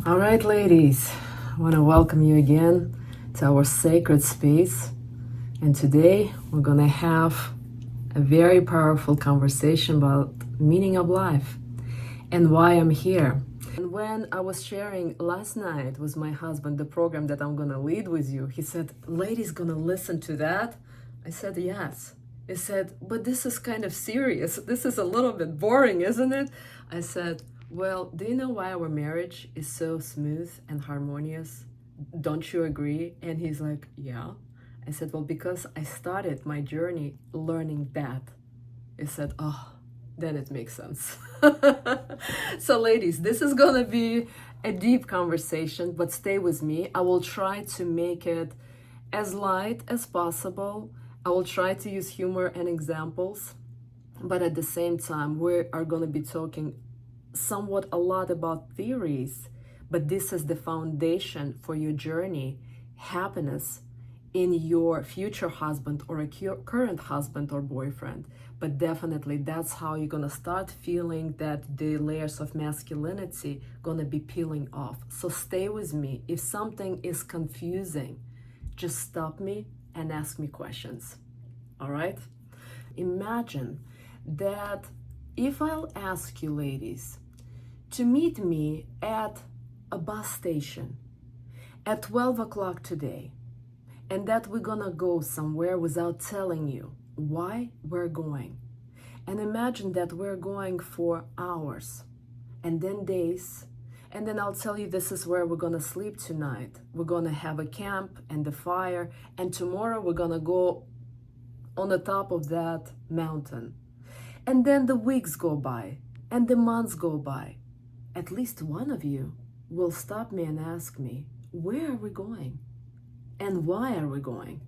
All right, ladies, I want to welcome you again to our sacred space. And today we're going to have a very powerful conversation about meaning of life and why I'm here. And when I was sharing last night with my husband the program that I'm going to lead with you, he said, "Ladies going to listen to that?" I said, "Yes." He said, "But this is kind of serious. This is a little bit boring, isn't it?" I said, "Well, do you know why our marriage is so smooth and harmonious? Don't you agree?" And he's like, "Yeah." I said, "Well, because I started my journey learning that." He said, "Oh, then it makes sense." So, ladies, this is gonna be a deep conversation, but stay with me. I will try to make it as light as possible. I will try to use humor and examples, but at the same time, we are going to be talking somewhat a lot about theories, but this is the foundation for your journey, happiness in your future husband or a current husband or boyfriend. But definitely that's how you're going to start feeling that the layers of masculinity going to be peeling off. So stay with me. If something is confusing, just stop me and ask me questions. All right? Imagine that if I'll ask you, ladies, to meet me at a bus station at 12 o'clock today, and that we're gonna go somewhere without telling you why we're going. And imagine that we're going for hours and then days, and then I'll tell you this is where we're gonna sleep tonight. We're gonna have a camp and the fire, and tomorrow we're gonna go on the top of that mountain. And then the weeks go by and the months go by. At least one of you will stop me and ask me, where are we going? And why are we going?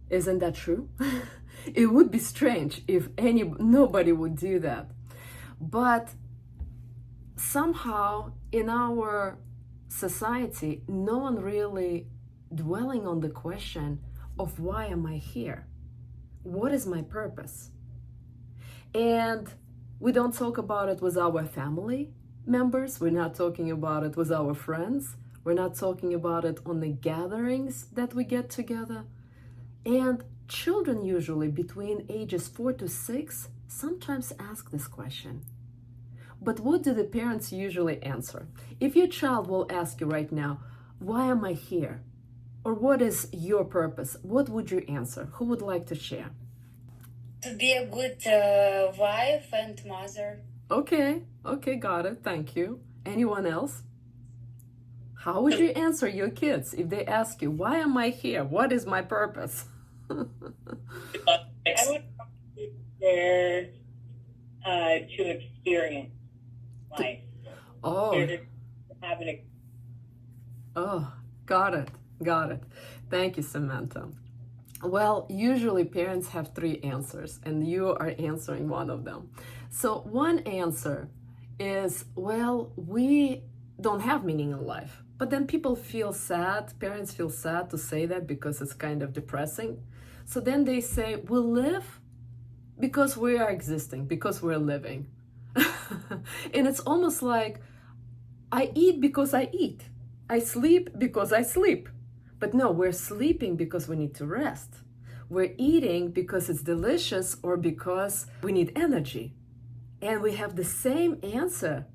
Isn't that true? It would be strange if nobody would do that. But somehow in our society, no one really dwelling on the question of why am I here? What is my purpose? And we don't talk about it with our family members. We're not talking about it with our friends. We're not talking about it on the gatherings that we get together. And children usually between ages 4 to 6 sometimes ask this question. But what do the parents usually answer? If your child will ask you right now, why am I here? Or what is your purpose? What would you answer? Who would like to share? To be a good wife and mother. Okay, got it. Thank you. Anyone else? How would you answer your kids if they ask you, why am I here? What is my purpose? I would be there to experience life. Oh, To have an got it. Thank you, Samantha. Well, usually parents have 3 answers, and you are answering one of them. So one answer is, well, we don't have meaning in life. But then people feel sad, parents feel sad to say that because it's kind of depressing. So then they say, we live because we are existing, because we're living. And it's almost like, I eat because I eat. I sleep because I sleep. But no, we're sleeping because we need to rest. We're eating because it's delicious or because we need energy. And we have the same answer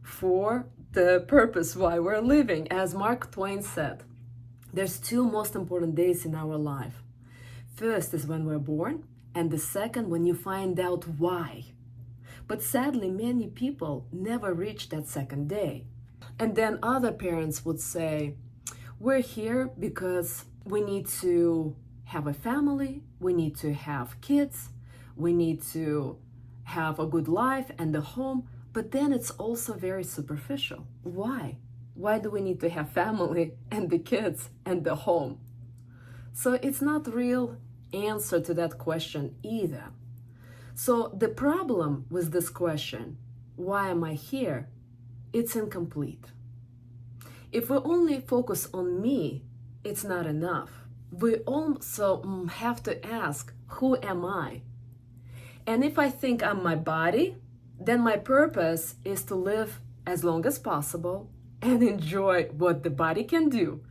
for the purpose why we're living. As Mark Twain said, there's 2 most important days in our life. First is when we're born, and the second when you find out why. But sadly, many people never reach that second day. And then other parents would say, we're here because we need to have a family, we need to have kids, we need to have a good life and a home, but then it's also very superficial. Why? Why do we need to have family and the kids and the home? So it's not real answer to that question either. So the problem with this question, why am I here? It's incomplete. If we only focus on me, it's not enough. We also have to ask, who am I? And if I think I'm my body, then my purpose is to live as long as possible, and enjoy what the body can do.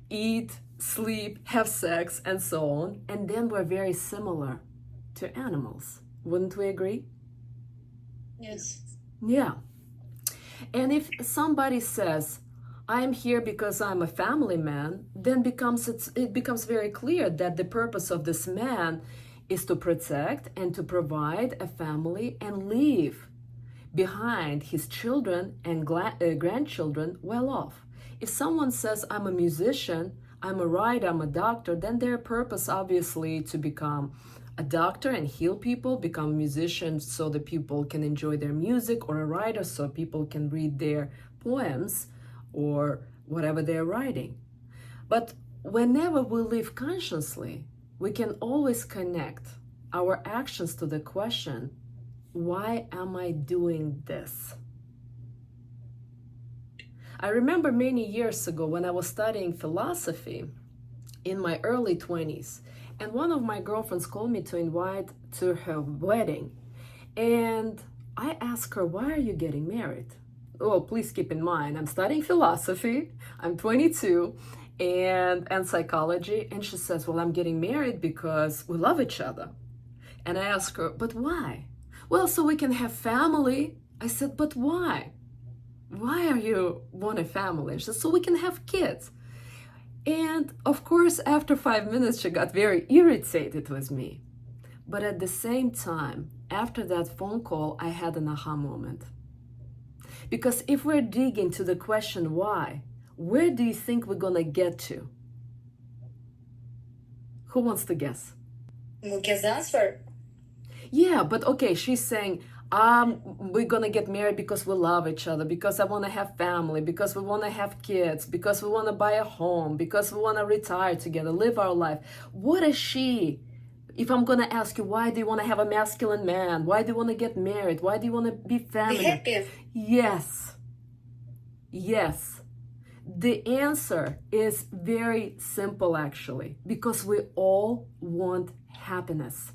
Eat, sleep, have sex, and so on. And then we're very similar to animals. Wouldn't we agree? Yes. Yeah. And if somebody says, I'm here because I'm a family man, then it becomes very clear that the purpose of this man is to protect and to provide a family and leave behind his children and grandchildren well off. If someone says, I'm a musician, I'm a writer, I'm a doctor, then their purpose obviously to become a doctor and heal people, become musicians so that people can enjoy their music, or a writer so people can read their poems or whatever they're writing. But whenever we live consciously, we can always connect our actions to the question, why am I doing this? I remember many years ago when I was studying philosophy in my early 20s, and one of my girlfriends called me to invite to her wedding. And I asked her, why are you getting married? Oh, please keep in mind, I'm studying philosophy, I'm 22, and psychology. And she says, well, I'm getting married because we love each other. And I asked her, but why? Well, so we can have family. I said, but why? Why are you want a family? She said, so we can have kids. And of course, after 5 minutes, she got very irritated with me. But at the same time, after that phone call, I had an aha moment. Because if we're digging to the question why, where do you think we're gonna get to? Who wants to guess? We'll guess the answer. Yeah, but okay, she's saying, we're gonna get married because we love each other, because I wanna have family, because we wanna have kids, because we wanna buy a home, because we wanna retire together, live our life. What is she? If I'm gonna ask you, why do you wanna have a masculine man? Why do you wanna get married? Why do you wanna be Be feminine? happy. Yes. Yes. The answer is very simple, actually, because we all want happiness.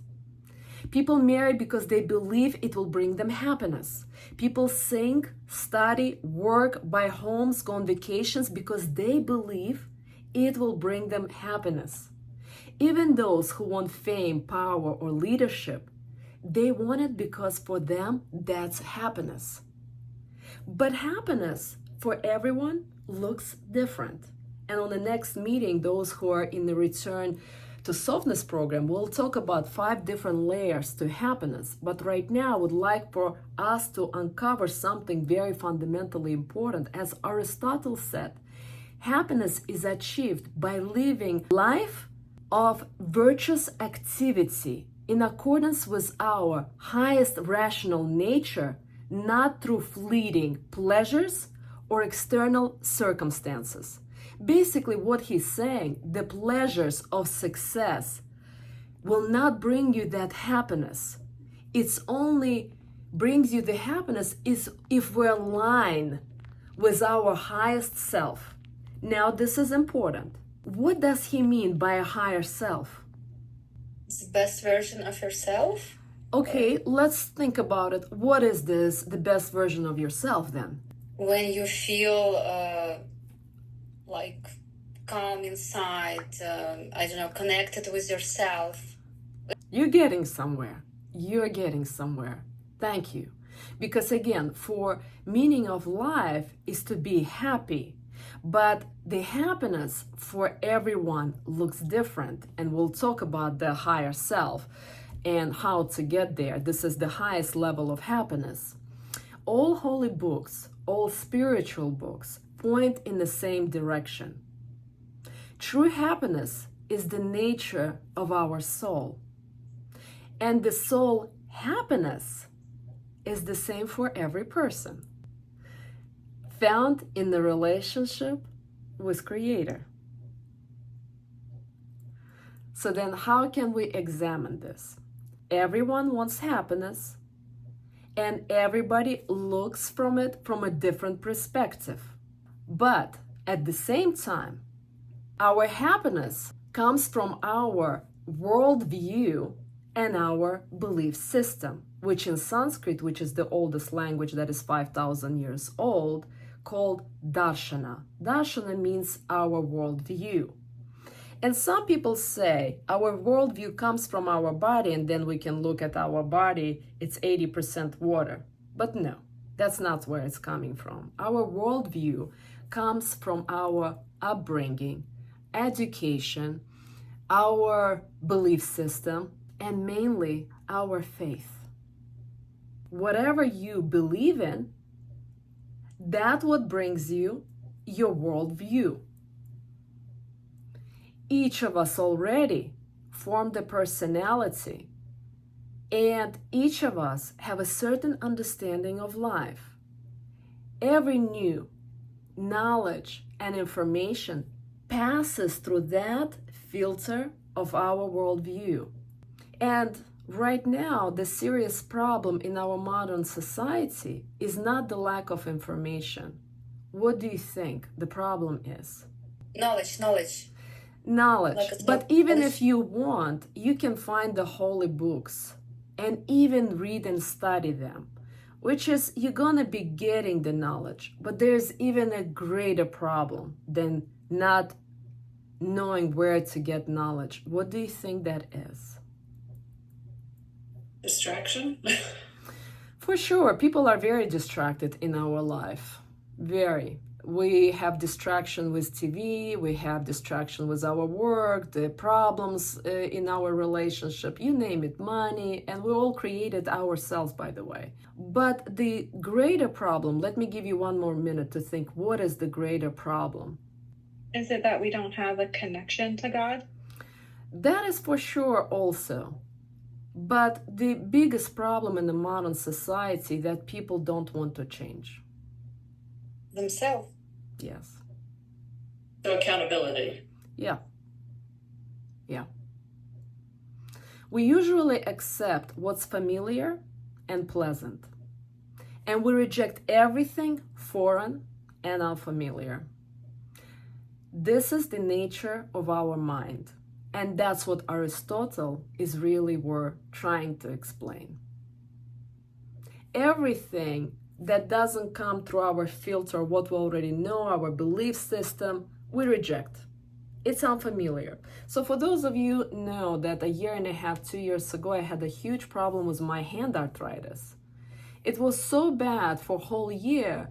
People marry because they believe it will bring them happiness. People sing, study, work, buy homes, go on vacations because they believe it will bring them happiness. Even those who want fame, power, or leadership, they want it because for them, that's happiness. But happiness for everyone looks different. And on the next meeting, those who are in the Return to Softness program, we'll talk about 5 different layers to happiness. But right now, I would like for us to uncover something very fundamentally important. As Aristotle said, happiness is achieved by living life of virtuous activity in accordance with our highest rational nature, not through fleeting pleasures or external circumstances. Basically, what he's saying, the pleasures of success will not bring you that happiness. It's only brings you the happiness is if we're aligned with our highest self. Now, this is important. What does he mean by a higher self? It's the best version of yourself. Okay, let's think about it. What is this, the best version of yourself then? When you feel like calm inside, I don't know, connected with yourself. You're getting somewhere. You're getting somewhere. Thank you. Because again, for meaning of life is to be happy. But the happiness for everyone looks different. And we'll talk about the higher self and how to get there. This is the highest level of happiness. All holy books, all spiritual books point in the same direction. True happiness is the nature of our soul. And the soul happiness is the same for every person, found in the relationship with Creator. So then how can we examine this? Everyone wants happiness, and everybody looks from it from a different perspective. But at the same time, our happiness comes from our worldview and our belief system, which in Sanskrit, which is the oldest language that is 5,000 years old, called darshana. Darshana means our worldview. And some people say our worldview comes from our body, and then we can look at our body, it's 80% water. But no, that's not where it's coming from. Our worldview comes from our upbringing, education, our belief system, and mainly our faith. Whatever you believe in, that's what brings you your worldview. Each of us already formed a personality, and each of us have a certain understanding of life. Every new knowledge and information passes through that filter of our worldview. And right now, the serious problem in our modern society is not the lack of information. What do you think the problem is? Knowledge. Knowledge. But even if you want, you can find the holy books and even read and study them, which is you're gonna be getting the knowledge. But there's even a greater problem than not knowing where to get knowledge. What do you think that is? Distraction? For sure, people are very distracted in our life. Very. We have distraction with TV, we have distraction with our work, the problems in our relationship, you name it, money, and we all created ourselves, by the way. But the greater problem, let me give you one more minute to think, what is the greater problem? Is it that we don't have a connection to God? That is for sure also. But the biggest problem in the modern society that people don't want to change. Themselves. Yes. So accountability. Yeah. We usually accept what's familiar and pleasant. And we reject everything foreign and unfamiliar. This is the nature of our mind. And that's what Aristotle is really were trying to explain. Everything that doesn't come through our filter, what we already know, our belief system, we reject. It's unfamiliar. So for those of you know that a year and a half, 2 years ago, I had a huge problem with my hand arthritis. It was so bad for a whole year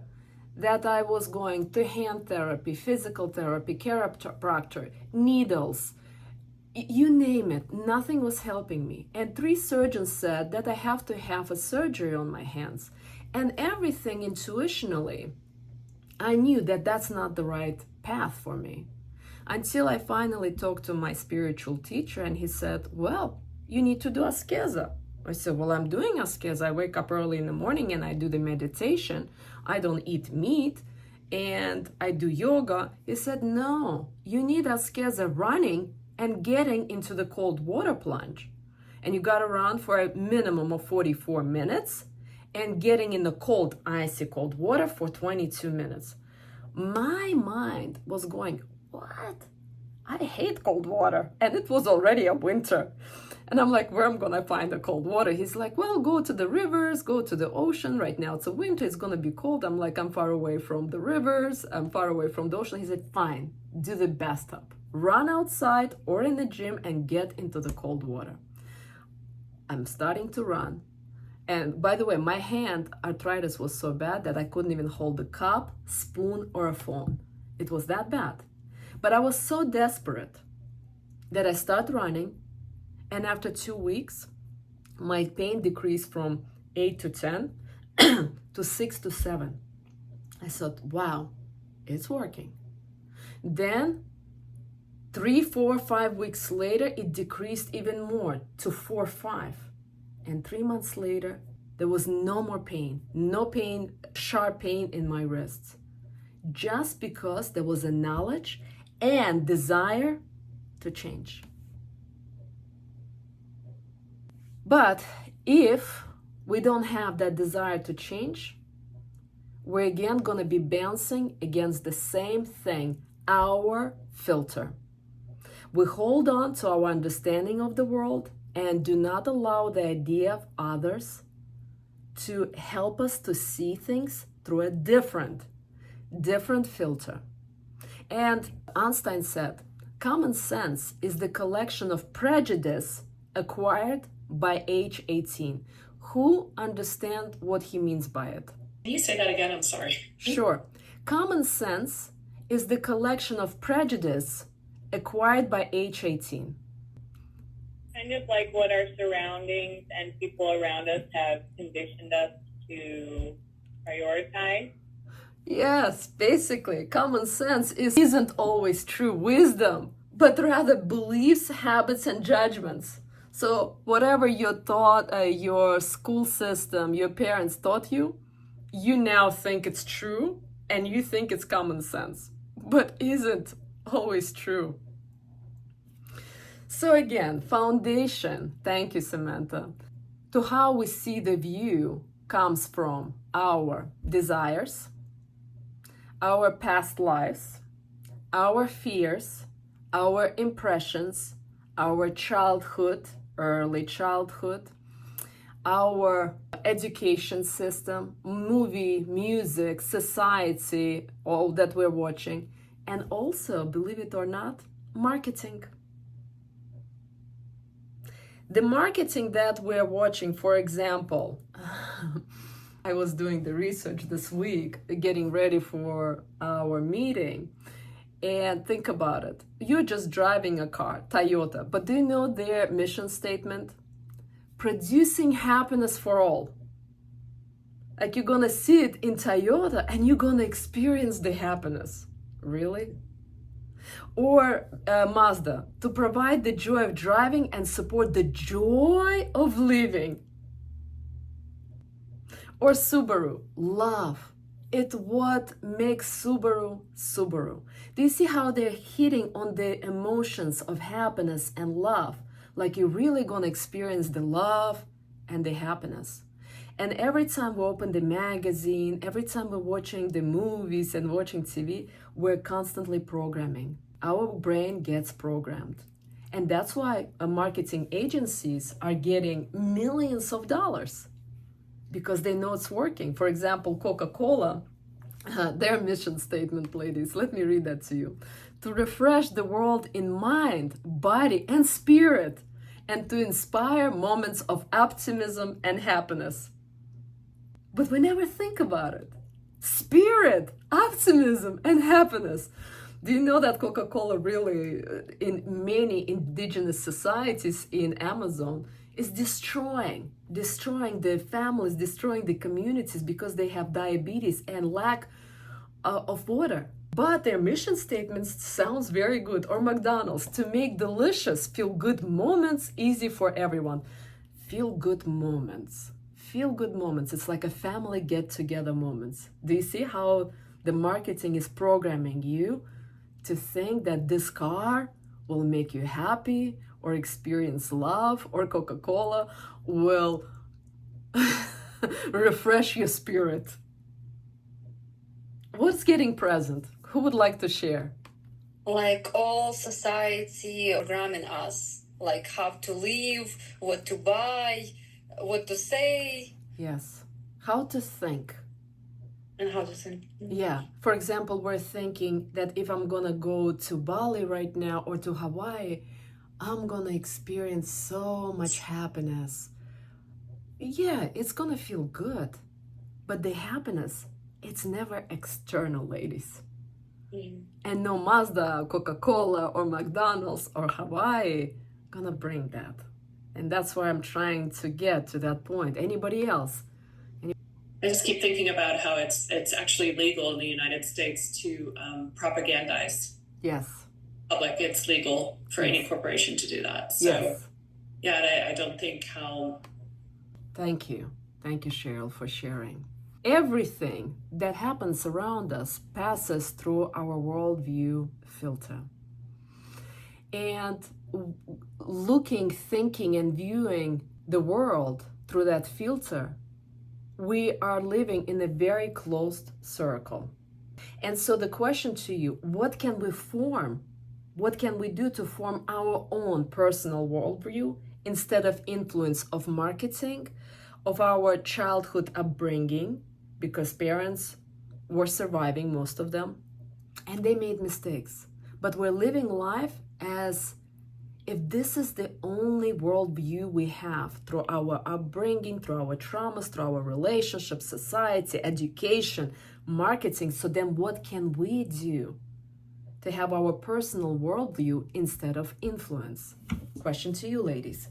that I was going to hand therapy, physical therapy, chiropractor, needles, you name it, nothing was helping me. And 3 surgeons said that I have to have a surgery on my hands. And everything intuitionally, I knew that that's not the right path for me. Until I finally talked to my spiritual teacher and he said, well, you need to do ascesa. I said, well, I'm doing ascesa. I wake up early in the morning and I do the meditation. I don't eat meat and I do yoga. He said, no, you need ascesa running and getting into the cold water plunge. And you got to run for a minimum of 44 minutes and getting in the cold, icy cold water for 22 minutes. My mind was going, what? I hate cold water. And it was already a winter. And I'm like, where am I going to find the cold water? He's like, well, go to the rivers, go to the ocean. Right now it's a winter, it's going to be cold. I'm like, I'm far away from the rivers. I'm far away from the ocean. He said, fine, do the bathtub. Run outside or in the gym and get into the cold water. I'm starting to run. And by the way, my hand arthritis was so bad that I couldn't even hold a cup, spoon, or a phone. It was that bad. But I was so desperate that I started running. And after 2 weeks, my pain decreased from 8 to 10 to 6 to 7. I thought, wow, it's working. Then 3, 4, 5 weeks later, it decreased even more to 4, 5. And 3 months later, there was no more pain, sharp pain in my wrists. Just because there was a knowledge and desire to change. But if we don't have that desire to change, we're again going to be bouncing against the same thing, our filter. We hold on to our understanding of the world and do not allow the idea of others to help us to see things through a different different filter. And Einstein said, common sense is the collection of prejudice acquired by age 18. Who understand what he means by it? Can you say that again? I'm sorry. Sure. Common sense is the collection of prejudice acquired by age 18. Kind of like what our surroundings and people around us have conditioned us to prioritize. Yes, basically, common sense isn't always true wisdom, but rather beliefs, habits, and judgments. So whatever your thought, your school system, your parents taught you, you now think it's true, and you think it's common sense, but isn't always true. So again, foundation, thank you, Samantha, to how we see the view comes from our desires, our past lives, our fears, our impressions, our childhood, early childhood, our education system, movie, music, society, all that we're watching, and also, believe it or not, marketing. The marketing that we're watching, for example, I was doing the research this week, getting ready for our meeting, and think about it. You're just driving a car, Toyota, but do you know their mission statement? Producing happiness for all. Like you're gonna see it in Toyota and you're gonna experience the happiness. Really? Or Mazda, to provide the joy of driving and support the joy of living. Or Subaru, love. It's what makes Subaru Subaru. Do you see how they're hitting on the emotions of happiness and love? Like you're really gonna experience the love and the happiness. And every time we open the magazine, every time we're watching the movies and watching TV, we're constantly programming. Our brain gets programmed. And that's why marketing agencies are getting millions of dollars because they know it's working. For example, Coca-Cola, their mission statement, ladies, let me read that to you. To refresh the world in mind, body, and spirit, and to inspire moments of optimism and happiness. But we never think about it. Spirit, optimism, and happiness. Do you know that Coca-Cola really, in many indigenous societies in Amazon, is destroying the families, destroying the communities because they have diabetes and lack of water. But their mission statements sounds very good. Or McDonald's, to make delicious feel-good moments easy for everyone. Feel-good moments. Feel-good moments. It's like a family get-together moments. Do you see how the marketing is programming you to think that this car will make you happy or experience love, or Coca-Cola will refresh your spirit? What's getting present? Who would like to share? Like all society programming us, like how to live, what to buy, what to say. Yes. How to think. And how to think. Yeah. For example, we're thinking that if I'm gonna go to Bali right now or to Hawaii, I'm gonna experience so much happiness. Yeah, it's gonna feel good. But the happiness, it's never external, ladies. And no Mazda, Coca-Cola, or McDonald's, or Hawaii gonna bring that. And that's where I'm trying to get to that point. Anybody else? I just keep thinking about how it's actually legal in the United States to propagandize Yes. public. It's legal for any corporation to do that. So, Yes. yeah, I don't think how... Thank you. Thank you, Cheryl, for sharing. Everything that happens around us passes through our worldview filter. And looking, thinking, and viewing the world through that filter, we are living in a very closed circle. And so the question to you, what can we form? What can we do to form our own personal worldview instead of influence of marketing, of our childhood upbringing, because parents were surviving, most of them, and they made mistakes. But we're living life as if this is the only worldview we have through our upbringing, through our traumas, through our relationships, society, education, marketing. So then what can we do to have our personal worldview instead of influence? Question to you, ladies.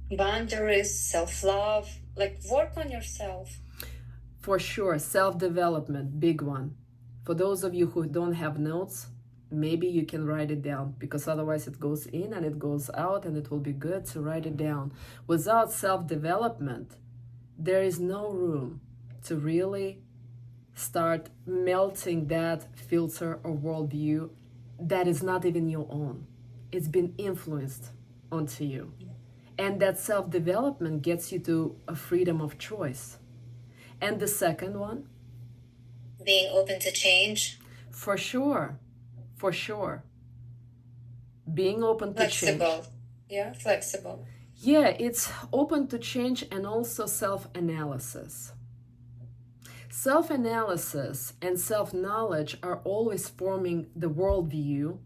Boundaries, self-love, like work on yourself. For sure, self-development, big one. For those of you who don't have notes, maybe you can write it down, because otherwise it goes in and it goes out, and it will be good to write it down. Without self-development, there is no room to really start melting that filter or worldview that is not even your own. It's been influenced onto you. And that self-development gets you to a freedom of choice. And the second one? Being open to change. For sure. For sure. Being open to Flexible. change. Yeah, flexible. Yeah, it's open to change, and also self-analysis. Self-analysis and self-knowledge are always forming the worldview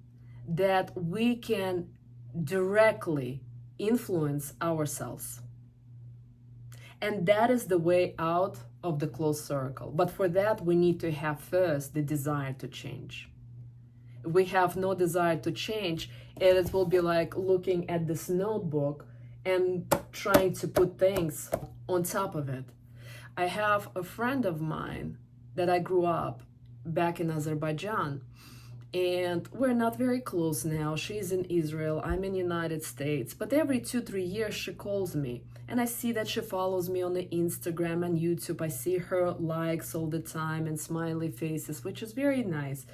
that we can directly influence ourselves. And that is the way out of the closed circle. But for that, we need to have first the desire to change. If we have no desire to change, it will be like looking at this notebook and trying to put things on top of it. I have a friend of mine that I grew up back in Azerbaijan, and we're not very close now. She's in Israel, I'm in United States, but every 2-3 years she calls me, and I see that she follows me on the Instagram and YouTube. I see her likes all the time and smiley faces, which is very nice.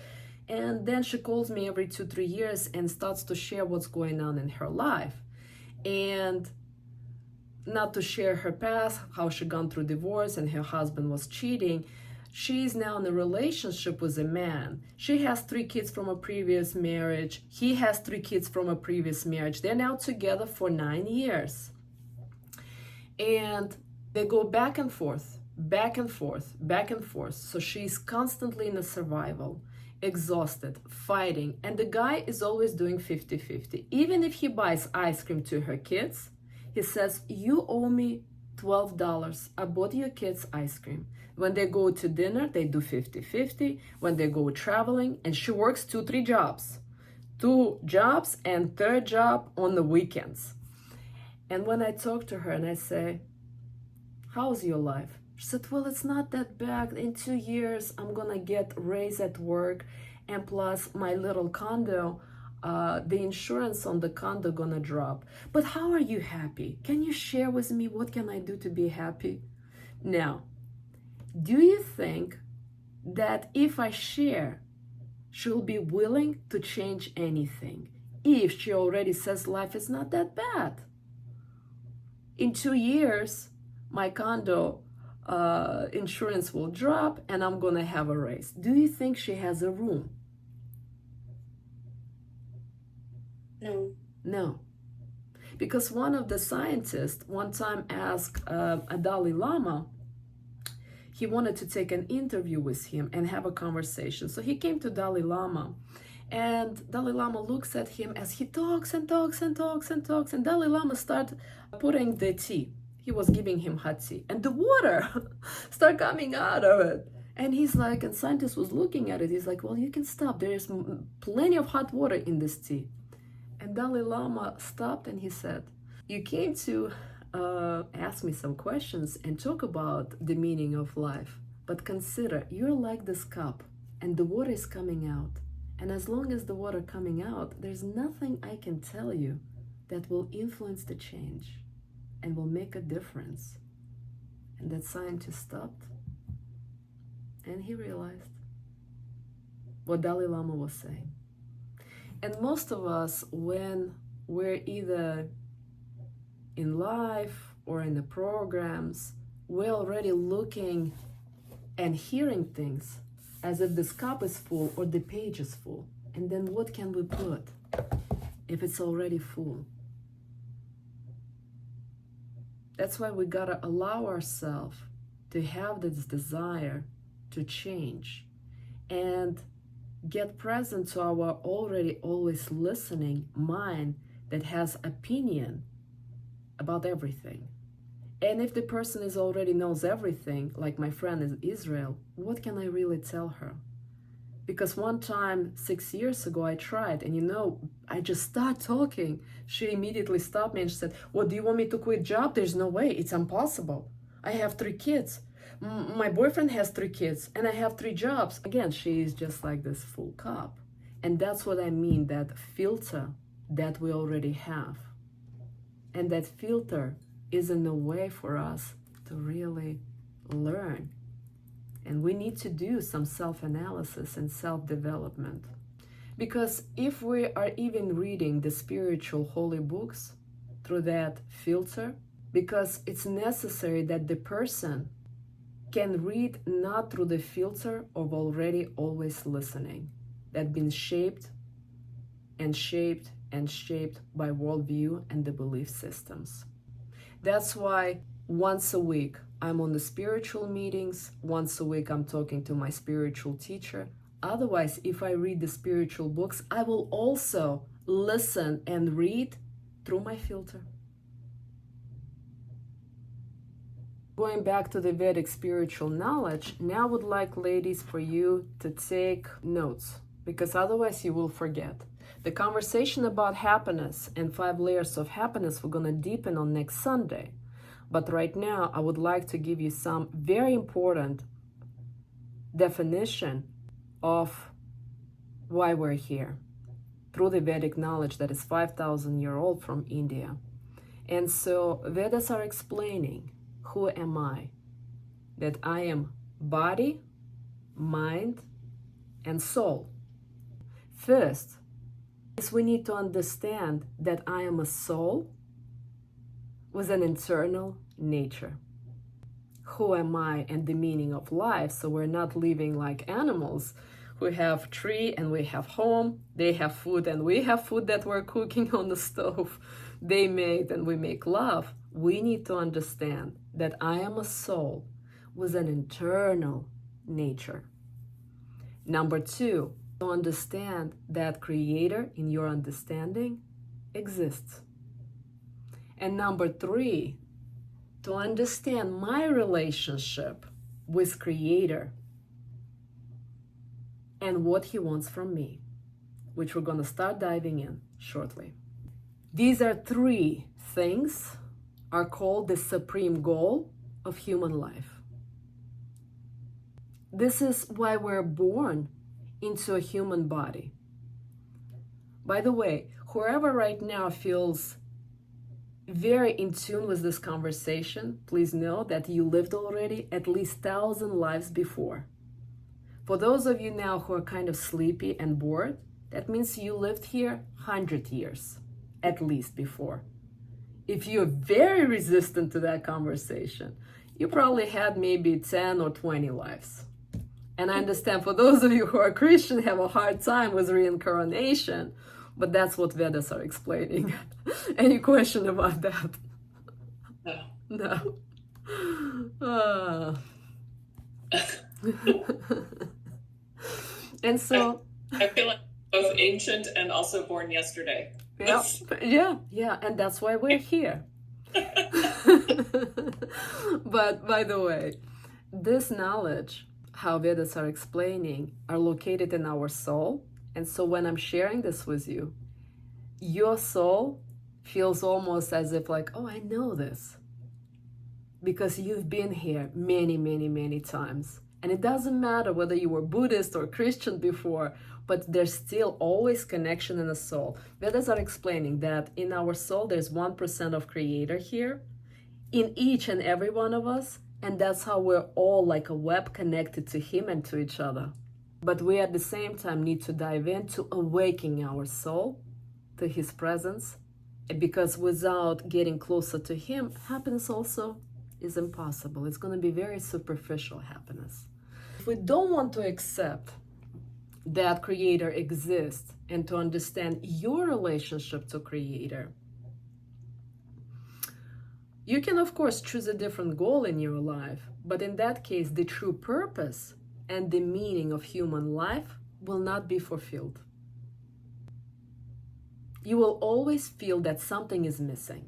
And then she calls me every 2-3 years and starts to share what's going on in her life. And not to share her past, how she gone through divorce and her husband was cheating. She's now in a relationship with a man. She has 3 kids from a previous marriage. He has 3 kids from a previous marriage. They're now together for 9 years. And they go back and forth, back and forth, back and forth. So she's constantly in a survival, exhausted, fighting. And the guy is always doing 50-50. Even if he buys ice cream to her kids, he says, you owe me $12. I bought your kids ice cream. When they go to dinner, they do 50-50. When they go traveling, and she works 2-3 jobs. 2 jobs and 3rd job on the weekends. And when I talk to her and I say, how's your life? She said, well, it's not that bad. In 2 years, I'm gonna get a raise at work. And plus my little condo, the insurance on the condo gonna drop. But how are you happy? Can you share with me what can I do to be happy? Now, do you think that if I share, she'll be willing to change anything if she already says life is not that bad? In 2 years, my condo insurance will drop and I'm gonna have a raise. Do you think she has a room? No. No. Because one of the scientists one time asked a Dalai Lama, he wanted to take an interview with him and have a conversation. So he came to Dalai Lama, and Dalai Lama looks at him as he talks and talks and talks and talks, and Dalai Lama started putting the tea. He was giving him hot tea, and the water started coming out of it. And he's like, and scientist was looking at it, he's like, well, you can stop. There is plenty of hot water in this tea. And Dalai Lama stopped and he said, you came to ask me some questions and talk about the meaning of life. But consider, you're like this cup and the water is coming out. And as long as the water coming out, there's nothing I can tell you that will influence the change and will make a difference. And that scientist stopped and he realized what Dalai Lama was saying. And most of us, when we're either in life or in the programs, we're already looking and hearing things as if this cup is full or the page is full. And then what can we put if it's already full? That's why we gotta allow ourselves to have this desire to change and get present to our already always listening mind that has opinion about everything. And if the person is already knows everything, like my friend is Israel, what can I really tell her? Because one time 6 years ago I tried, and I just started talking. She immediately stopped me and she said, "What, do you want me to quit job? There's no way, it's impossible. I have 3 kids. My boyfriend has 3 kids and I have 3 jobs." Again, she is just like this full cup. And that's what I mean, that filter that we already have. And that filter isn't a way for us to really learn. And we need to do some self-analysis and self-development. Because if we are even reading the spiritual holy books through that filter, because it's necessary that the person can read not through the filter of already always listening, that been shaped and shaped and shaped by worldview and the belief systems. That's why once a week I'm on the spiritual meetings, once a week I'm talking to my spiritual teacher. Otherwise, if I read the spiritual books, I will also listen and read through my filter. Going back to the Vedic spiritual knowledge, now I would like, ladies, for you to take notes, because otherwise you will forget. The conversation about happiness and 5 layers of happiness we're going to deepen on next Sunday. But right now, I would like to give you some very important definition of why we're here through the Vedic knowledge that is 5,000 years old from India. And so Vedas are explaining, who am I? That I am body, mind, and soul. First, we need to understand that I am a soul with an internal nature. Who am I and the meaning of life? So we're not living like animals. We have tree and we have home. They have food and we have food that we're cooking on the stove. They made and we make love. We need to understand that I am a soul with an internal nature. Number 2, to understand that Creator in your understanding exists. And number 3, to understand my relationship with Creator and what He wants from me, which we're going to start diving in shortly. These are 3 things are called the supreme goal of human life. This is why we're born into a human body. By the way, whoever right now feels very in tune with this conversation, please know that you lived already at least 1,000 lives before. For those of you now who are kind of sleepy and bored, that means you lived here 100 years at least before. If you're very resistant to that conversation, you probably had maybe 10 or 20 lives. And I understand for those of you who are Christian have a hard time with reincarnation, but that's what Vedas are explaining. Any question about that? No. And so I feel like both ancient and also born yesterday. Yeah, and that's why we're here. But by the way, this knowledge, how Vedas are explaining, are located in our soul. And so when I'm sharing this with you, your soul feels almost as if like, oh, I know this. Because you've been here many, many, many times. And it doesn't matter whether you were Buddhist or Christian before, but there's still always connection in the soul. Vedas are explaining that in our soul, there's 1% of Creator here, in each and every one of us, and that's how we're all like a web connected to Him and to each other. But we at the same time need to dive into awakening our soul to His presence, because without getting closer to Him, happiness also is impossible. It's going to be very superficial happiness. If we don't want to accept that Creator exists and to understand your relationship to Creator, You can, of course, choose a different goal in your life, but in that case, the true purpose and the meaning of human life will not be fulfilled. You will always feel that something is missing.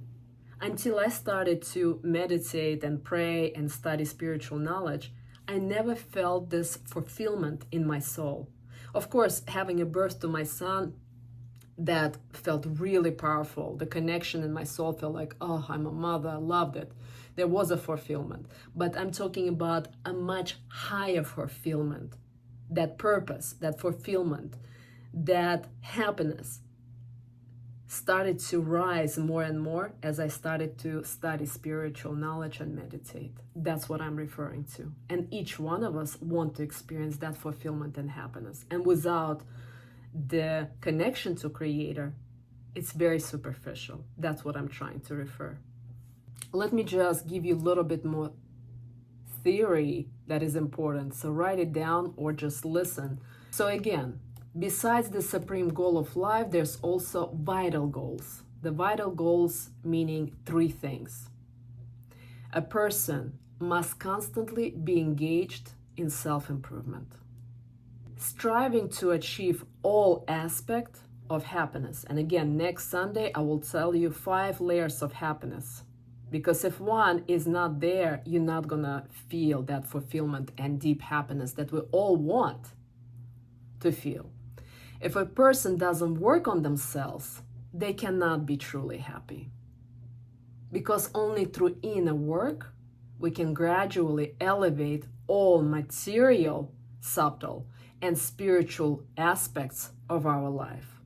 Until I started to meditate and pray and study spiritual knowledge, I never felt this fulfillment in my soul. Of course, having a birth to my son, that felt really powerful. The connection in my soul felt like, oh, I'm a mother, I loved it. There was a fulfillment. But I'm talking about a much higher fulfillment. That purpose, that fulfillment, that happiness started to rise more and more as I started to study spiritual knowledge and meditate. That's what I'm referring to. And each one of us want to experience that fulfillment and happiness. And without the connection to Creator, it's very superficial. That's what I'm trying to refer. Let me just give you a little bit more theory that is important. So write it down or just listen. So again, besides the supreme goal of life, there's also vital goals. The vital goals meaning three things. A person must constantly be engaged in self-improvement, striving to achieve all aspects of happiness. And again, next Sunday, I will tell you 5 layers of happiness. Because if one is not there, you're not gonna feel that fulfillment and deep happiness that we all want to feel. If a person doesn't work on themselves, they cannot be truly happy. Because only through inner work, we can gradually elevate all material, subtle, and spiritual aspects of our life.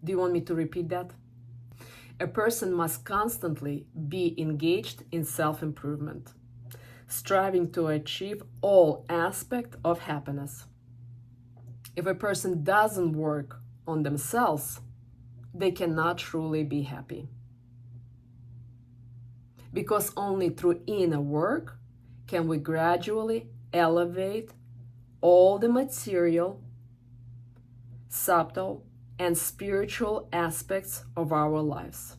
Do you want me to repeat that? A person must constantly be engaged in self-improvement, striving to achieve all aspects of happiness. If a person doesn't work on themselves, they cannot truly be happy. Because only through inner work can we gradually elevate all the material, subtle, and spiritual aspects of our lives.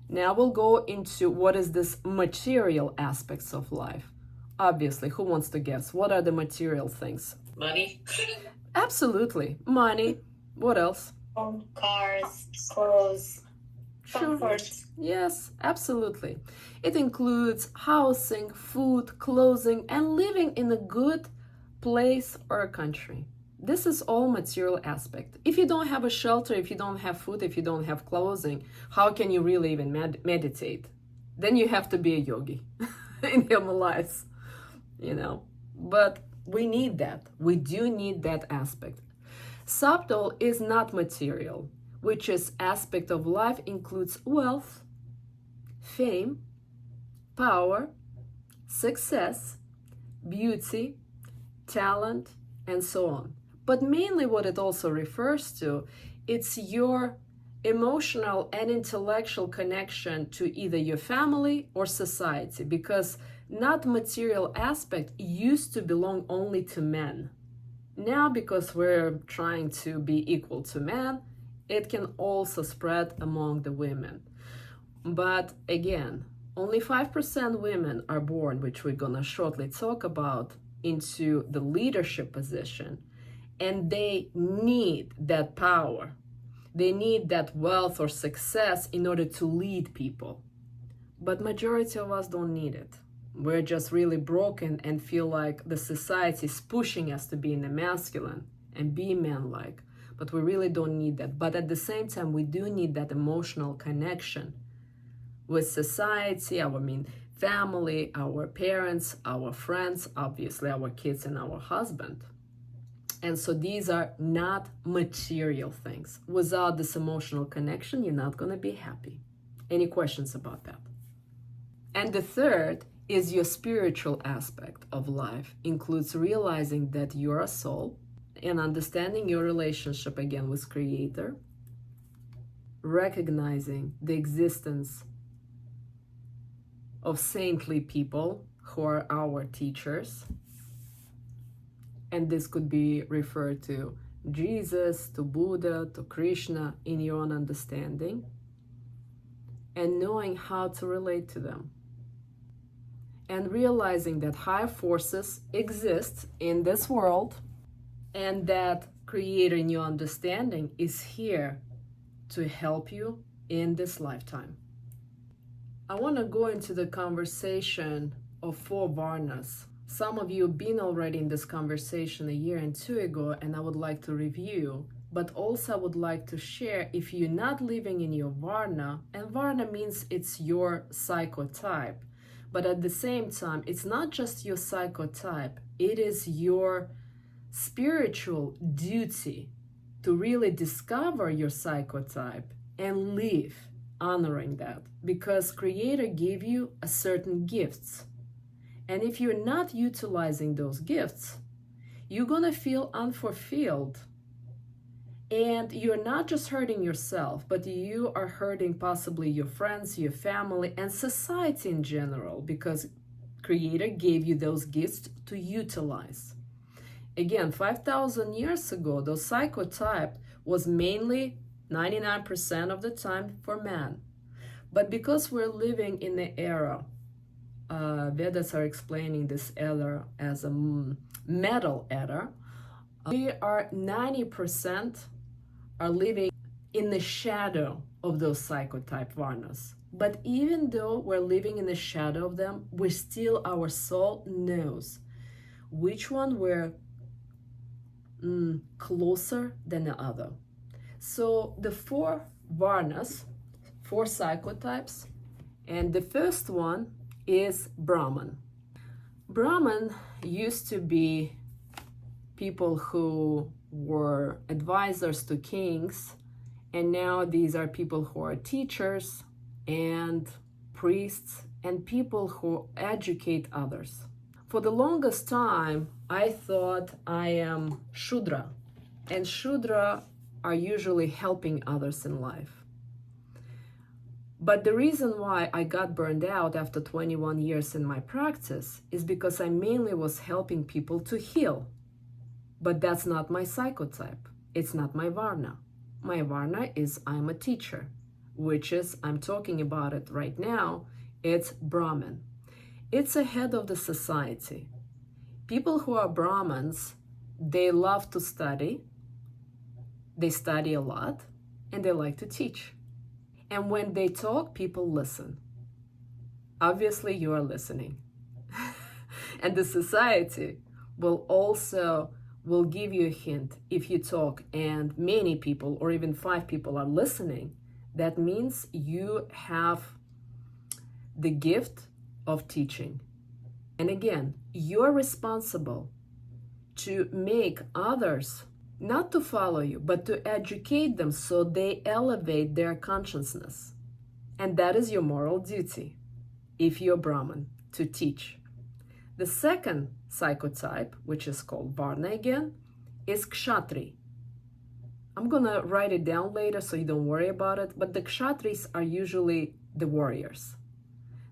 Now we'll go into what is this material aspects of life. Obviously, who wants to guess? What are the material things? Money. Absolutely. Money. What else? Cars, clothes, Sure. comfort. Yes, absolutely. It includes housing, food, clothing, and living in a good place or a country. This is all material aspect. If you don't have a shelter, if you don't have food, if you don't have clothing, how can you really even meditate? Then you have to be a yogi in human lives, you know. But we need that. We do need that aspect. Subtle is not material, which is aspect of life includes wealth, fame, power, success, beauty, talent, and so on. But mainly what it also refers to, it's your emotional and intellectual connection to either your family or society, because not material aspect used to belong only to men. Now, because we're trying to be equal to men, it can also spread among the women. But again, only 5% women are born, which we're gonna shortly talk about, into the leadership position. And they need that power. They need that wealth or success in order to lead people. But majority of us don't need it. We're just really broken and feel like the society is pushing us to be in the masculine and be man-like. But we really don't need that. But at the same time, we do need that emotional connection with society, family, our parents, our friends, obviously our kids and our husband. And so these are not material things. Without this emotional connection, you're not going to be happy. Any questions about that? And the third is your spiritual aspect of life. Includes realizing that you're a soul and understanding your relationship again with Creator, recognizing the existence of saintly people who are our teachers. And this could be referred to Jesus, to Buddha, to Krishna in your own understanding. and knowing how to relate to them. And realizing that higher forces exist in this world and that creating new understanding is here to help you in this lifetime. I want to go into the conversation of 4 Varnas. Some of you have been already in this conversation a year and 2 ago, and I would like to review, but also I would like to share if you're not living in your Varna, and Varna means it's your psychotype, but at the same time, it's not just your psychotype, it is your spiritual duty to really discover your psychotype and live honoring that, because Creator gave you a certain gifts. And if you're not utilizing those gifts, you're gonna feel unfulfilled. And you're not just hurting yourself, but you are hurting possibly your friends, your family, and society in general, because Creator gave you those gifts to utilize. Again, 5,000 years ago, the psychotype was mainly 99% of the time for men. But because we're living in the era, Vedas are explaining this era as a metal era, we are 90% are living in the shadow of those psychotype Varnas. But even though we're living in the shadow of them, we still, our soul knows which one we're closer than the other. So the 4 Varnas, 4 psychotypes, and the first one is Brahman. Brahman used to be people who were advisors to kings, and now these are people who are teachers and priests and people who educate others. For the longest time, I thought I am Shudra, and Shudra are usually helping others in life. But the reason why I got burned out after 21 years in my practice is because I mainly was helping people to heal. But that's not my psychotype. It's not my Varna. My Varna is I'm a teacher, which is, I'm talking about it right now, it's Brahman. It's a head of the society. People who are Brahmins, they love to study, they study a lot, and they like to teach. And when they talk, people listen. Obviously, you are listening. And the society will give you a hint. If you talk and many people, or even 5 people are listening, that means you have the gift of teaching. And again, you're responsible to make others not to follow you, but to educate them so they elevate their consciousness. And that is your moral duty, if you're Brahman, to teach. The second psychotype, which is called Varna again, is Kshatri. I'm gonna write it down later so you don't worry about it, but the Kshatris are usually the warriors.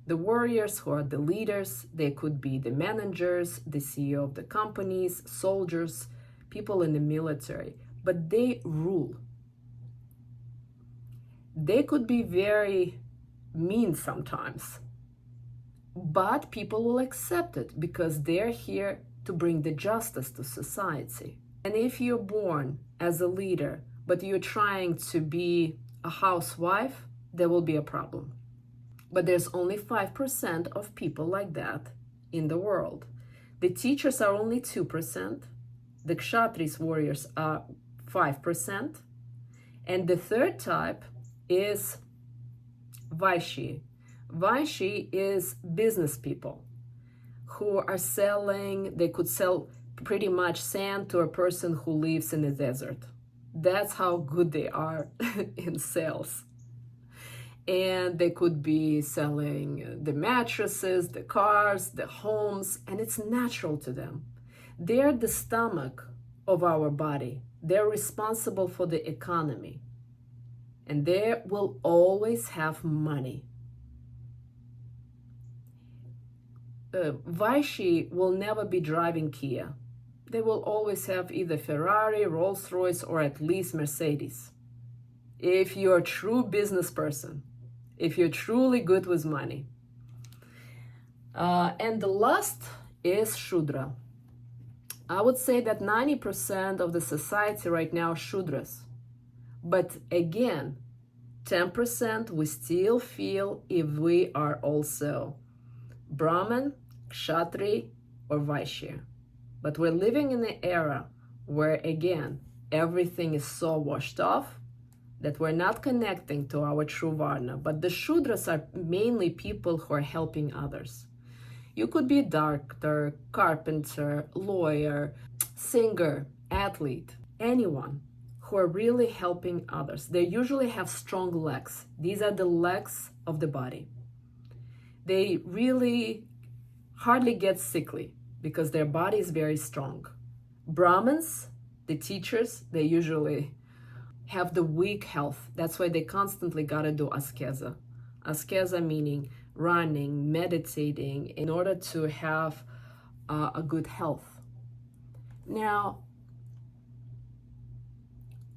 The warriors who are the leaders, they could be the managers, the CEO of the companies, soldiers, people in the military, but they rule. They could be very mean sometimes, but people will accept it because they're here to bring the justice to society. And if you're born as a leader, but you're trying to be a housewife, there will be a problem. But there's only 5% of people like that in the world. The teachers are only 2%. The Kshatris, warriors, are 5%. And the third type is Vaishyi. Vaishyi is business people who are selling, they could sell pretty much sand to a person who lives in the desert. That's how good they are in sales. And they could be selling the mattresses, the cars, the homes, and it's natural to them. They're the stomach of our body. They're responsible for the economy. And they will always have money. Vaishyi will never be driving Kia. They will always have either Ferrari, Rolls-Royce, or at least Mercedes. If you're a true business person, if you're truly good with money. And the last is Shudra. I would say that 90% of the society right now are Shudras. But again, 10% we still feel if we are also Brahman, Kshatri, or Vaishya. But we're living in an era where, again, everything is so washed off that we're not connecting to our true Varna. But the Shudras are mainly people who are helping others. You could be a doctor, carpenter, lawyer, singer, athlete, anyone who are really helping others. They usually have strong legs. These are the legs of the body. They really hardly get sickly because their body is very strong. Brahmins, the teachers, they usually have the weak health. That's why they constantly gotta do askeza. Askeza meaning running, meditating in order to have a good health. Now,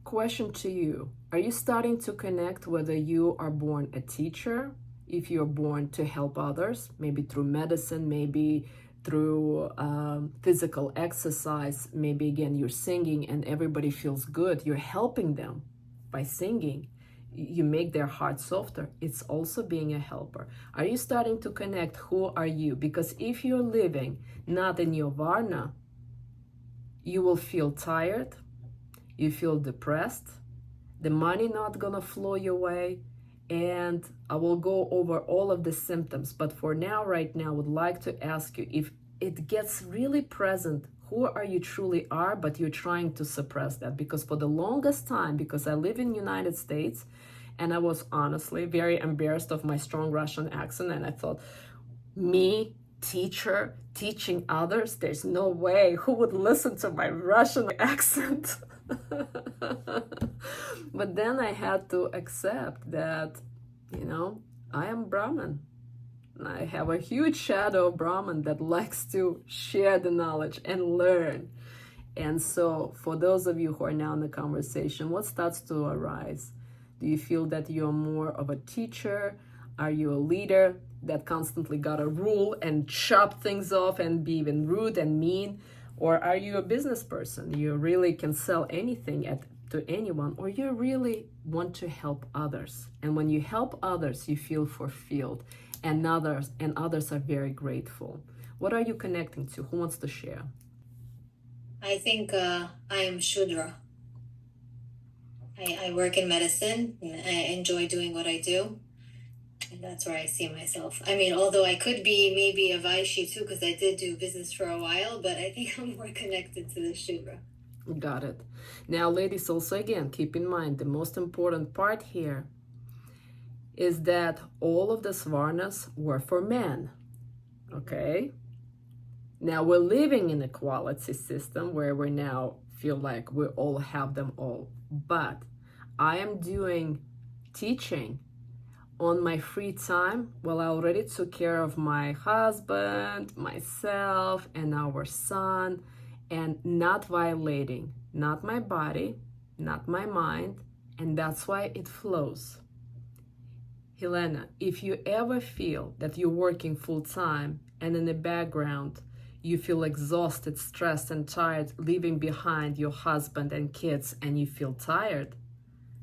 question to you. Are you starting to connect whether you are born a teacher, if you're born to help others, maybe through medicine, maybe through physical exercise, maybe again you're singing and everybody feels good, you're helping them by singing, you make their heart softer. It's also being a helper. Are you starting to connect? Who are you? Because if you're living not in your Varna, you will feel tired, you feel depressed, the money not gonna flow your way, and I will go over all of the symptoms. But for now, right now, I would like to ask you, if it gets really present, who are you truly are, but you're trying to suppress that? Because for the longest time, because I live in the United States, and I was honestly very embarrassed of my strong Russian accent, and I thought, me, teacher, teaching others, there's no way, who would listen to my Russian accent? But then I had to accept that, I am Brahman. I have a huge shadow of Brahman that likes to share the knowledge and learn. And so for those of you who are now in the conversation, what starts to arise? Do you feel that you're more of a teacher? Are you a leader that constantly gotta rule and chop things off and be even rude and mean? Or are you a business person? You really can sell anything to anyone, or you really want to help others. And when you help others, you feel fulfilled, and others are very grateful. What are you connecting to? Who wants to share? I think I am Shudra. I work in medicine, and I enjoy doing what I do. And that's where I see myself. I mean, although I could be maybe a Vaishya too, because I did do business for a while, but I think I'm more connected to the Shudra. Got it. Now, ladies, also again, keep in mind, the most important part here is that all of the Svarnas were for men, okay? Now, we're living in a equality system where we now feel like we all have them all. But I am doing teaching on my free time. Well, I already took care of my husband, myself, and our son, and not violating, not my body, not my mind, and that's why it flows. Helena, if you ever feel that you're working full time and in the background you feel exhausted, stressed, and tired, leaving behind your husband and kids, and you feel tired,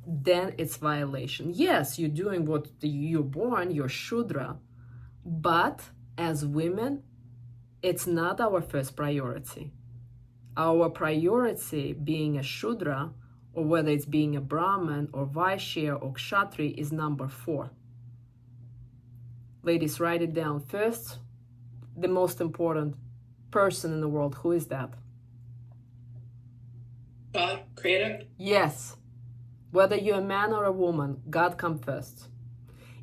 then it's violation. Yes, you're doing what you're born, you're Shudra, but as women, it's not our first priority. Our priority, being a Shudra, or whether it's being a Brahman or Vaishya or Kshatri, is number 4. Ladies, write it down. First, the most important person in the world. Who is that? God, creator? Yes. Whether you're a man or a woman, God comes first.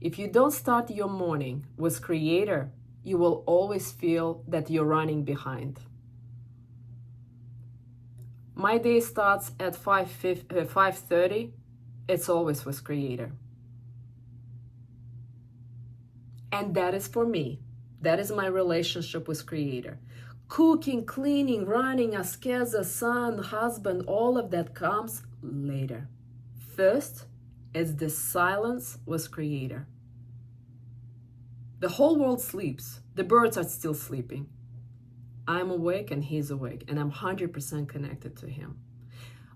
If you don't start your morning with Creator, you will always feel that you're running behind. My day starts at 5:30. It's always with Creator. And that is for me. That is my relationship with Creator. Cooking, cleaning, running, askeza, son, husband, all of that comes later. First is the silence with Creator. The whole world sleeps. The birds are still sleeping. I'm awake and he's awake, and I'm 100% connected to him.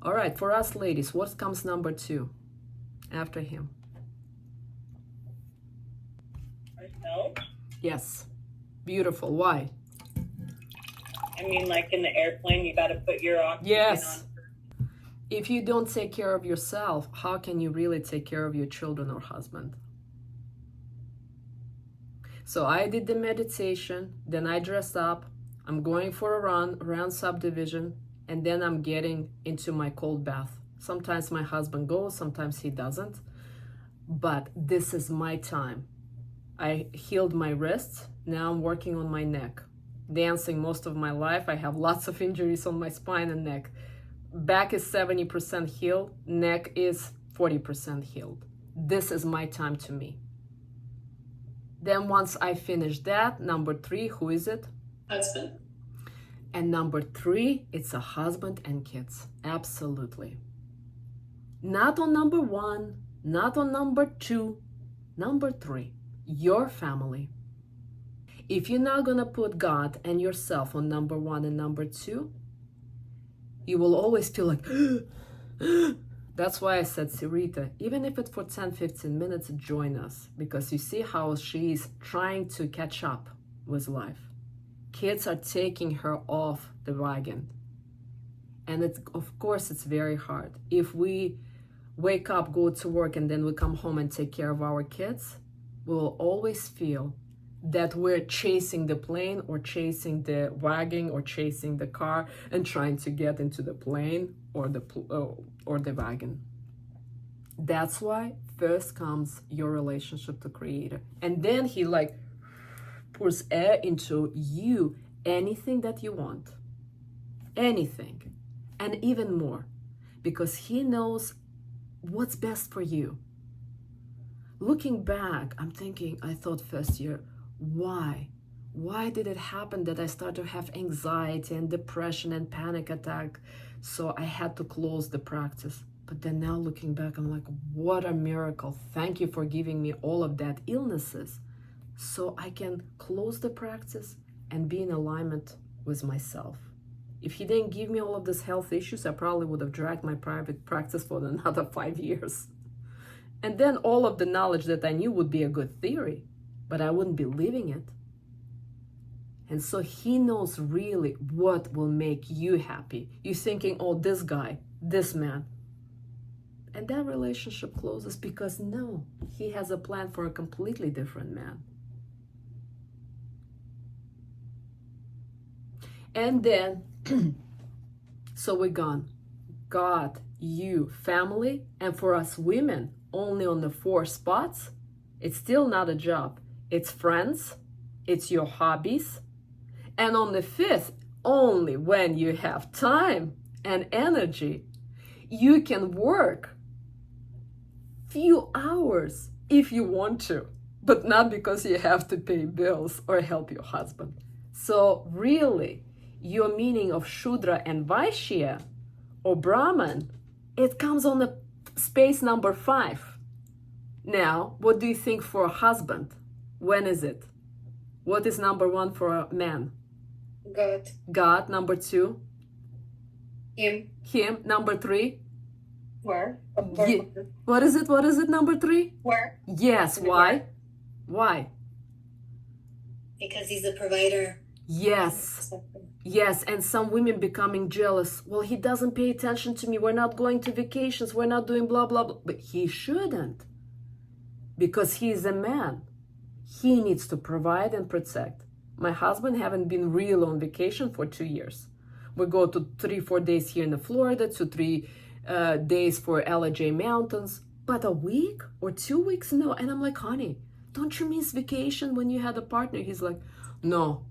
All right, for us ladies, what comes number 2 after him? Ourselves. Yes. Beautiful. Why? I mean, like in the airplane, you got to put your oxygen Yes. on. If you don't take care of yourself, how can you really take care of your children or husband? So I did the meditation, then I dressed up, I'm going for a run around subdivision, and then I'm getting into my cold bath. Sometimes my husband goes, sometimes he doesn't, but this is my time. I healed my wrists, now I'm working on my neck. Dancing most of my life, I have lots of injuries on my spine and neck. Back is 70% healed, neck is 40% healed. This is my time to me. Then once I finish that, number 3, who is it? Husband. And number 3, it's a husband and kids. Absolutely. Not on number 1, not on number 2, number 3, your family. If you're not gonna put God and yourself on number 1 and number 2, you will always feel like, that's why I said, Sarita, even if it's for 10-15 minutes, join us, because you see how she's trying to catch up with life. Kids are taking her off the wagon. And it's, of course, it's very hard. If we wake up, go to work, and then we come home and take care of our kids, we'll always feel that we're chasing the plane or chasing the wagon or chasing the car and trying to get into the plane or the wagon. That's why first comes your relationship to Creator. And then he like pours air into you, anything that you want, anything, and even more, because he knows what's best for you. Looking back, I'm thinking, I thought first year, why? Why did it happen that I started to have anxiety and depression and panic attack? So I had to close the practice. But then now looking back, I'm like, what a miracle. Thank you for giving me all of that illnesses so I can close the practice and be in alignment with myself. If he didn't give me all of these health issues, I probably would have dragged my private practice for another 5 years. And then all of the knowledge that I knew would be a good theory, but I wouldn't be living it. And so he knows really what will make you happy. You're thinking, oh, this guy, this man. And that relationship closes because no, he has a plan for a completely different man. And then, so we're gone. God, you, family, and for us women, only on the 4 spots, it's still not a job. It's friends, it's your hobbies, and on the 5th, only when you have time and energy, you can work few hours if you want to, but not because you have to pay bills or help your husband. So really, your meaning of Shudra and Vaishya or Brahman, it comes on the space number 5. Now, what do you think for a husband? When is it? What is number 1 for a man? God. God. Number 2? Him. Him. Number 3? Where? What is it? What is it? Number 3? Where? Yes. Why? Why? Because he's the provider. Yes. Yes. And some women becoming jealous. Well, he doesn't pay attention to me. We're not going to vacations. We're not doing blah, blah, blah. But he shouldn't. Because he is a man. He needs to provide and protect. My husband haven't been real on vacation for 2 years. We go to 3-4 days here in Florida, 2-3 days for LJ Mountains. But a week or 2 weeks? No. And I'm like, honey, don't you miss vacation when you had a partner? He's like, no.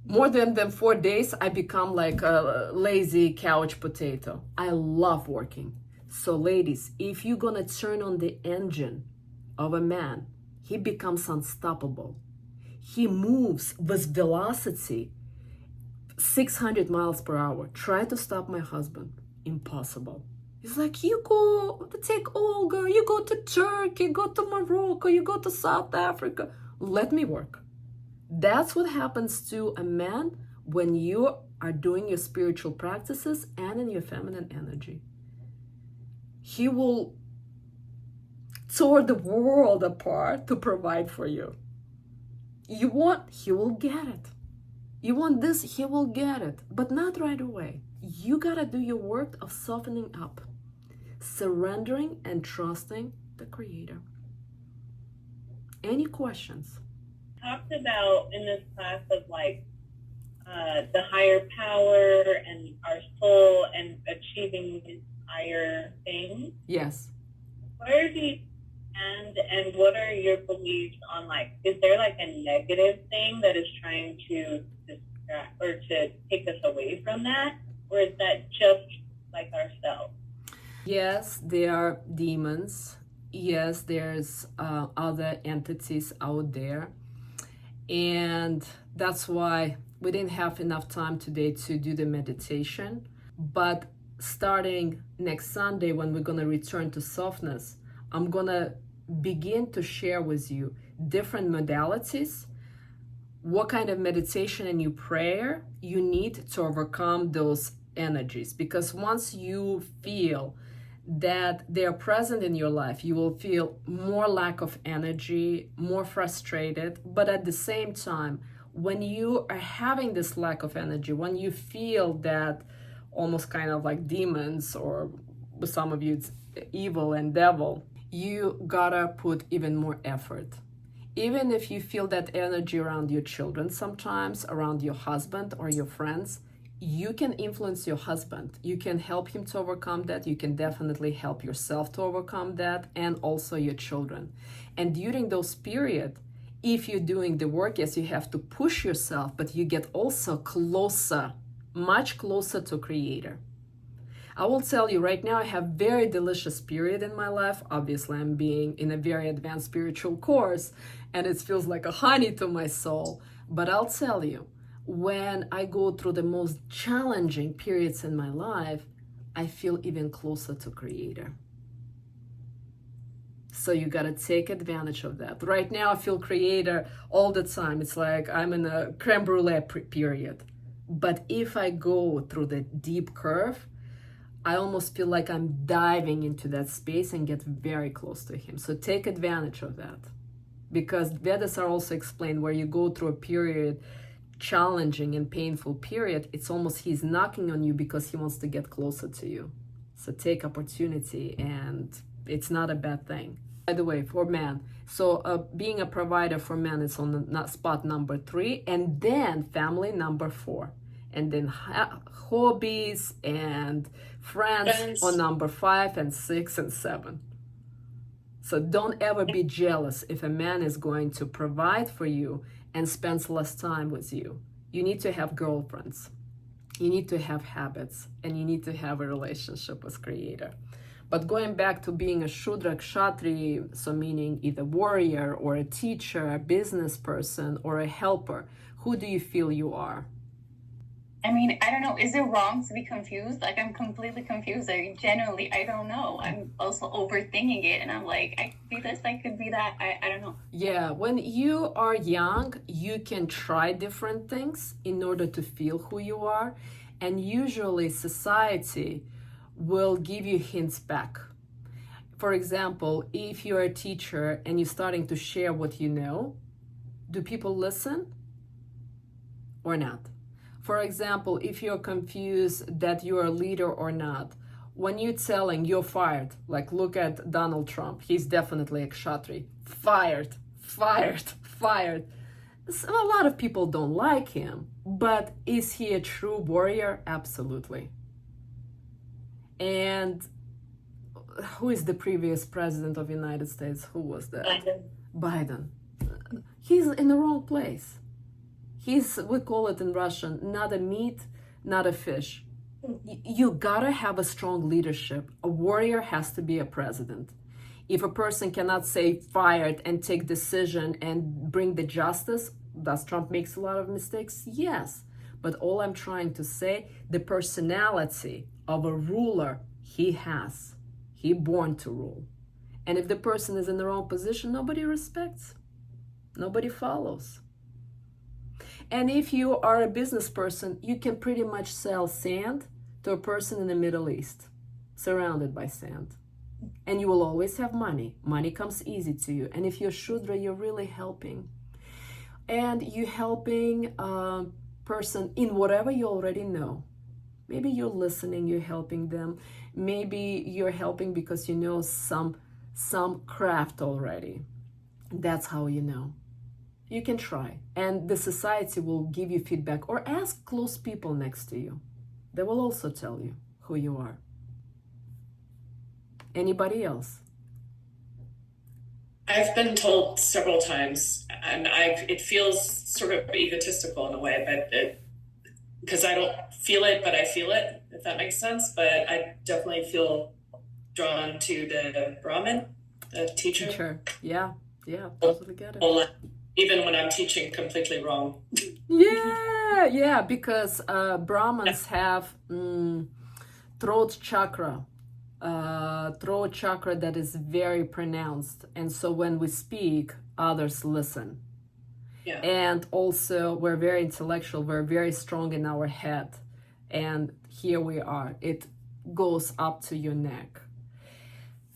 More than 4 days, I become like a lazy couch potato. I love working. So ladies, if you're gonna turn on the engine of a man, he becomes unstoppable. He moves with velocity 600 miles per hour. Try to stop my husband. Impossible. He's like, you go to take Olga, you go to Turkey, go to Morocco, you go to South Africa. let me work. That's what happens to a man when you are doing your spiritual practices and in your feminine energy. He will tear the world apart to provide for you. You want, he will get it. You want this, he will get it, but not right away. You gotta do your work of softening up, surrendering and trusting the Creator. Any questions? Talked about in this class of like the higher power and our soul and achieving these higher things. Yes. Where do you stand, and what are your beliefs on, like, is there like a negative thing that is trying to distract or to take us away from that, or is that just like ourselves? Yes, there are demons. Yes, there's other entities out there. And that's why we didn't have enough time today to do the meditation. But starting next Sunday, when we're going to return to softness, I'm going to begin to share with you different modalities, what kind of meditation and your prayer you need to overcome those energies. Because once you feel that they're present in your life, you will feel more lack of energy, more frustrated. But at the same time, when you are having this lack of energy, when you feel that almost kind of like demons, or with some of you it's evil and devil, you gotta put even more effort. Even if you feel that energy around your children sometimes, around your husband or your friends, you can influence your husband. You can help him to overcome that. You can definitely help yourself to overcome that, and also your children. And during those periods, if you're doing the work, yes, you have to push yourself, but you get also closer, much closer to Creator. I will tell you right now, I have very delicious period in my life. Obviously, I'm being in a very advanced spiritual course, and it feels like a honey to my soul. But I'll tell you, when I go through the most challenging periods in my life, I feel even closer to Creator. So you gotta take advantage of that. Right now, I feel Creator all the time. It's like I'm in a creme brulee period. But if I go through the deep curve, I almost feel like I'm diving into that space and get very close to Him. So take advantage of that. Because Vedas are also explained where you go through a period, challenging and painful period, it's almost He's knocking on you because He wants to get closer to you. So take opportunity, and it's not a bad thing. By the way, for men, so being a provider for men is on the spot number 3, and then family number 4, and then hobbies and friends on number 5 and 6 and 7. So don't ever be jealous if a man is going to provide for you and spends less time with you. You need to have girlfriends. You need to have habits, and you need to have a relationship with Creator. But going back to being a Shudra Kshatri, so meaning either warrior or a teacher, a business person, or a helper, who do you feel you are? I mean, I don't know. Is it wrong to be confused? Like, I'm completely confused. I don't know. I'm also overthinking it. And I'm like, I could be this, I could be that. I don't know. Yeah, when you are young, you can try different things in order to feel who you are. And usually society will give you hints back. For example, if you're a teacher and you're starting to share what you know, do people listen or not? For example, if you're confused that you're a leader or not, when you're telling you're fired, like look at Donald Trump, he's definitely a Kshatri. Fired, fired, fired. So a lot of people don't like him, but is he a true warrior? Absolutely. And who is the previous president of the United States? Who was that? Biden. He's in the wrong place. He's, we call it in Russian, not a meat, not a fish. You gotta have a strong leadership. A warrior has to be a president. If a person cannot say fired and take decision and bring the justice, does Trump makes a lot of mistakes? Yes. But all I'm trying to say, the personality of a ruler, he has. He born to rule. And if the person is in the wrong position, nobody respects. Nobody follows. And if you are a business person, you can pretty much sell sand to a person in the Middle East, surrounded by sand. And you will always have money. Money comes easy to you. And if you're Shudra, you're really helping. And you're helping a person in whatever you already know. Maybe you're listening, you're helping them. Maybe you're helping because you know some craft already. That's how you know. You can try, and the society will give you feedback, or ask close people next to you. They will also tell you who you are. Anybody else? I've been told several times, and it feels sort of egotistical in a way, but because I don't feel it, but I feel it, if that makes sense. But I definitely feel drawn to the Brahmin, the teacher. Yeah, totally get it. Even when I'm teaching completely wrong. Yeah, because Brahmins have throat chakra that is very pronounced, and so when we speak, others listen. Yeah. And also, we're very intellectual, we're very strong in our head, and here we are, it goes up to your neck.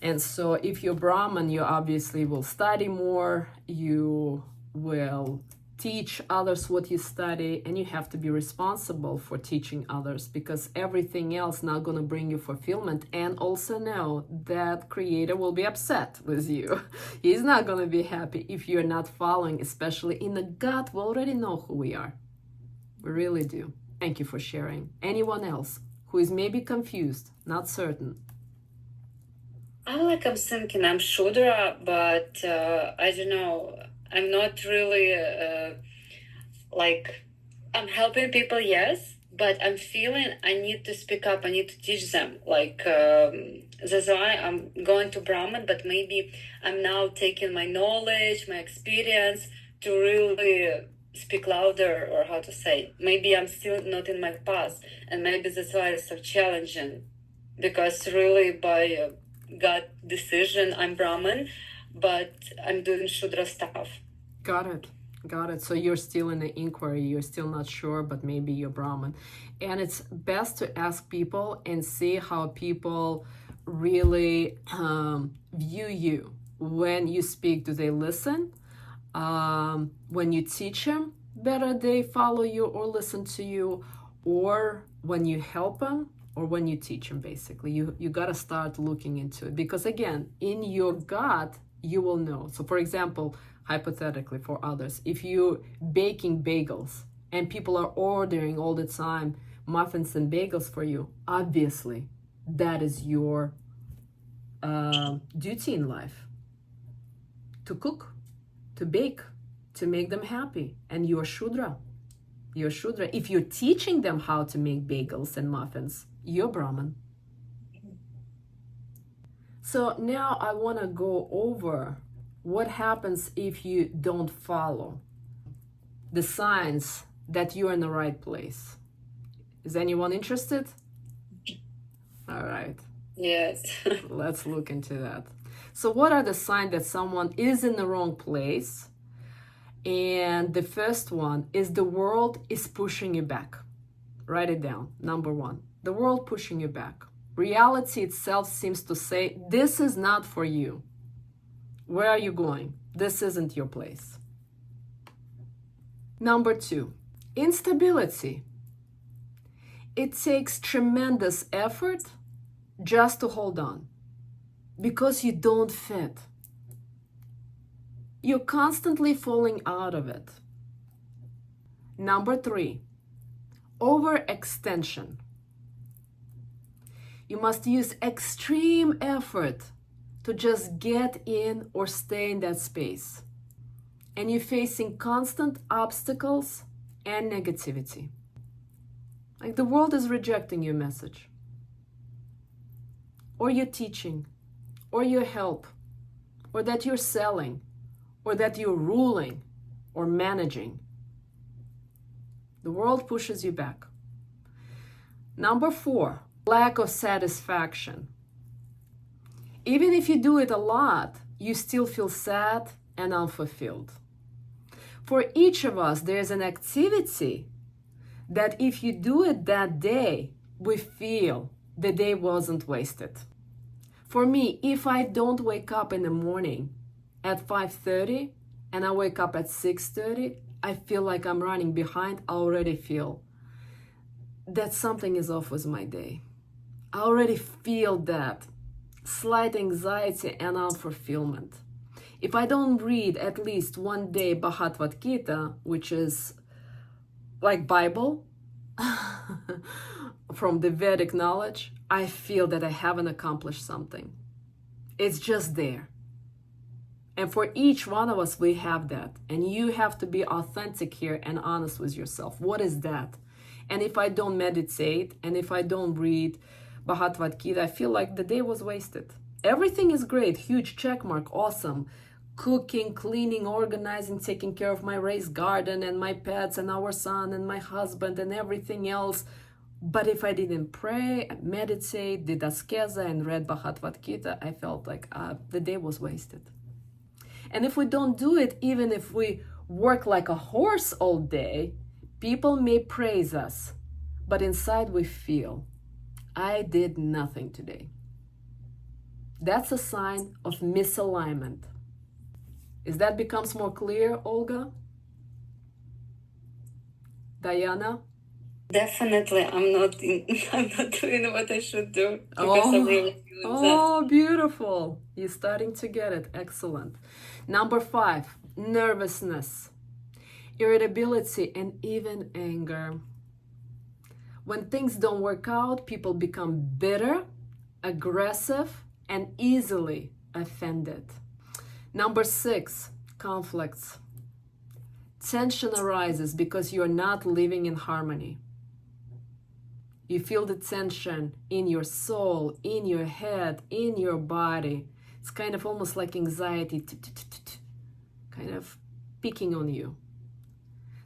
And so if you're Brahman, you obviously will study more, you will teach others what you study, and you have to be responsible for teaching others, because everything else not going to bring you fulfillment. And also know that creator will be upset with you. He's not going to be happy if you're not following, especially in the gut. We already know who we are. We really do. Thank you for sharing. Anyone else who is maybe confused, not certain? I'm thinking I'm Shudra, but I don't know. I'm not really I'm helping people, yes, but I'm feeling I need to speak up. I need to teach them. That's why I'm going to Brahman, but maybe I'm now taking my knowledge, my experience to really speak louder, or how to say. Maybe I'm still not in my path, and maybe that's why it's so challenging, because really by God decision, I'm Brahman, but I'm doing Shudra stuff. Got it. So you're still in the inquiry, you're still not sure, but maybe you're Brahman. And it's best to ask people and see how people really view you. When you speak, do they listen? When you teach them, better they follow you or listen to you, or when you help them, or when you teach them, basically. You got to start looking into it, because again, in your gut, you will know. So for example, hypothetically for others, if you're baking bagels and people are ordering all the time muffins and bagels for you, obviously that is your duty in life, to cook, to bake, to make them happy. And you're Shudra. If you're teaching them how to make bagels and muffins, you're Brahman. So now I want to go over what happens if you don't follow the signs that you're in the right place. Is anyone interested? All right. Yes. Let's look into that. So what are the signs that someone is in the wrong place? And the first one is the world is pushing you back. Write it down. Number one, the world pushing you back. Reality itself seems to say, this is not for you. Where are you going? This isn't your place. Number two, instability. It takes tremendous effort just to hold on, because you don't fit. You're constantly falling out of it. Number three, overextension. You must use extreme effort to just get in or stay in that space. And you're facing constant obstacles and negativity. Like the world is rejecting your message, or your teaching, or your help, or that you're selling, or that you're ruling or managing. The world pushes you back. Number four, lack of satisfaction. Even if you do it a lot, you still feel sad and unfulfilled. For each of us, there's an activity that if you do it that day, we feel the day wasn't wasted. For me, if I don't wake up in the morning at 5:30 and I wake up at 6:30, I feel like I'm running behind. I already feel that something is off with my day. I already feel that slight anxiety and unfulfillment. If I don't read at least one day Bhagavad Gita, which is like Bible from the Vedic knowledge, I feel that I haven't accomplished something. It's just there. And for each one of us, we have that. And you have to be authentic here and honest with yourself. What is that? And if I don't meditate and if I don't read Bhagavad Gita, I feel like the day was wasted. Everything is great, huge check mark, awesome. Cooking, cleaning, organizing, taking care of my raised garden and my pets and our son and my husband and everything else. But if I didn't pray, meditate, did askeza and read Bhagavad Gita, I felt like the day was wasted. And if we don't do it, even if we work like a horse all day, people may praise us, but inside we feel, I did nothing today. That's a sign of misalignment. Is that becomes more clear, Olga? Diana? Definitely, I'm not doing what I should do because I'm really feeling that. Beautiful. You're starting to get it. Excellent. Number 5, nervousness, irritability, and even anger. When things don't work out, people become bitter, aggressive, and easily offended. Number 6, conflicts. Tension arises because you're not living in harmony. You feel the tension in your soul, in your head, in your body. It's kind of almost like anxiety, kind of picking on you.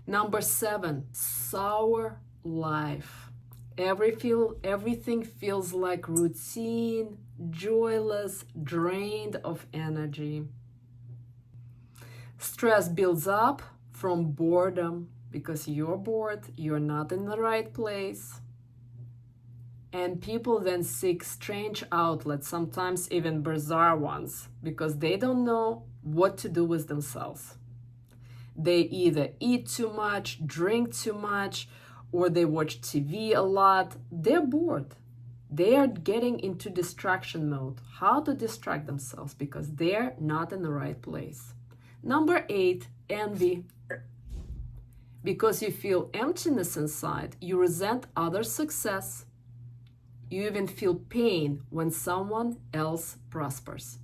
Number 7, sour life. Everything feels like routine, joyless, drained of energy. Stress builds up from boredom because you're bored, you're not in the right place. And people then seek strange outlets, sometimes even bizarre ones, because they don't know what to do with themselves. They either eat too much, drink too much, or they watch TV a lot. They're bored. They are getting into distraction mode. How to distract themselves? Because they're not in the right place. Number 8, envy. Because you feel emptiness inside, you resent others' success. You even feel pain when someone else prospers.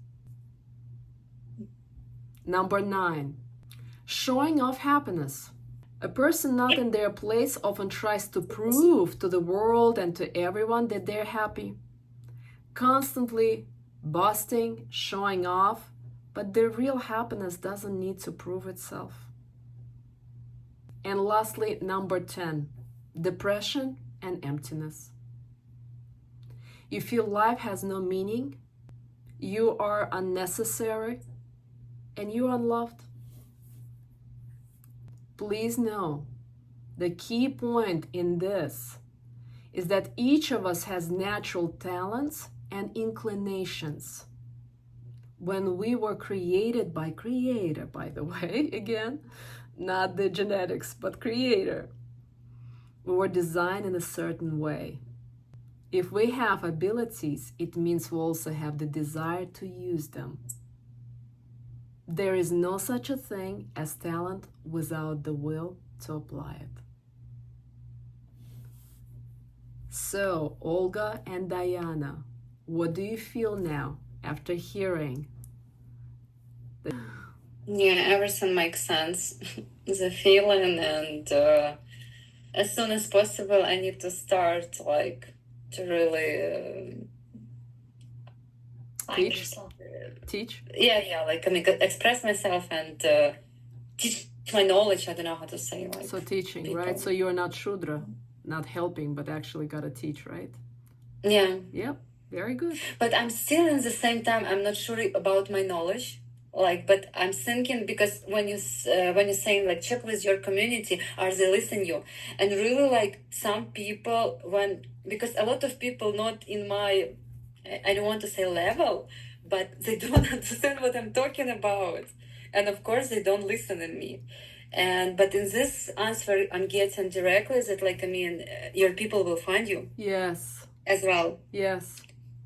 Number 9, showing off happiness. A person not in their place often tries to prove to the world and to everyone that they're happy. Constantly boasting, showing off, but their real happiness doesn't need to prove itself. And lastly, number 10, depression and emptiness. You feel life has no meaning, you are unnecessary, and you are unloved. Please know, the key point in this is that each of us has natural talents and inclinations. When we were created by Creator, by the way, again, not the genetics, but Creator, we were designed in a certain way. If we have abilities, it means we also have the desire to use them. There is no such a thing as talent without the will to apply it. So, Olga and Diana, what do you feel now after hearing? Yeah, everything makes sense. The feeling, and as soon as possible, I need to start to really find Teach? yourself. Teach? Yeah, express myself and teach my knowledge. I don't know how to say So teaching, people. right? So you're not Shudra, not helping, but actually gotta teach, right? Yeah. Yep, very good. But I'm still in the same time, I'm not sure about my knowledge. Like, but I'm thinking, because when you're saying like check with your community, are they listening you? And really, like, some people, because a lot of people not in my, I don't want to say level, but they don't understand what I'm talking about, and of course they don't listen to me. But in this answer I'm getting directly that, like, I mean, your people will find you. Yes. As well. Yes.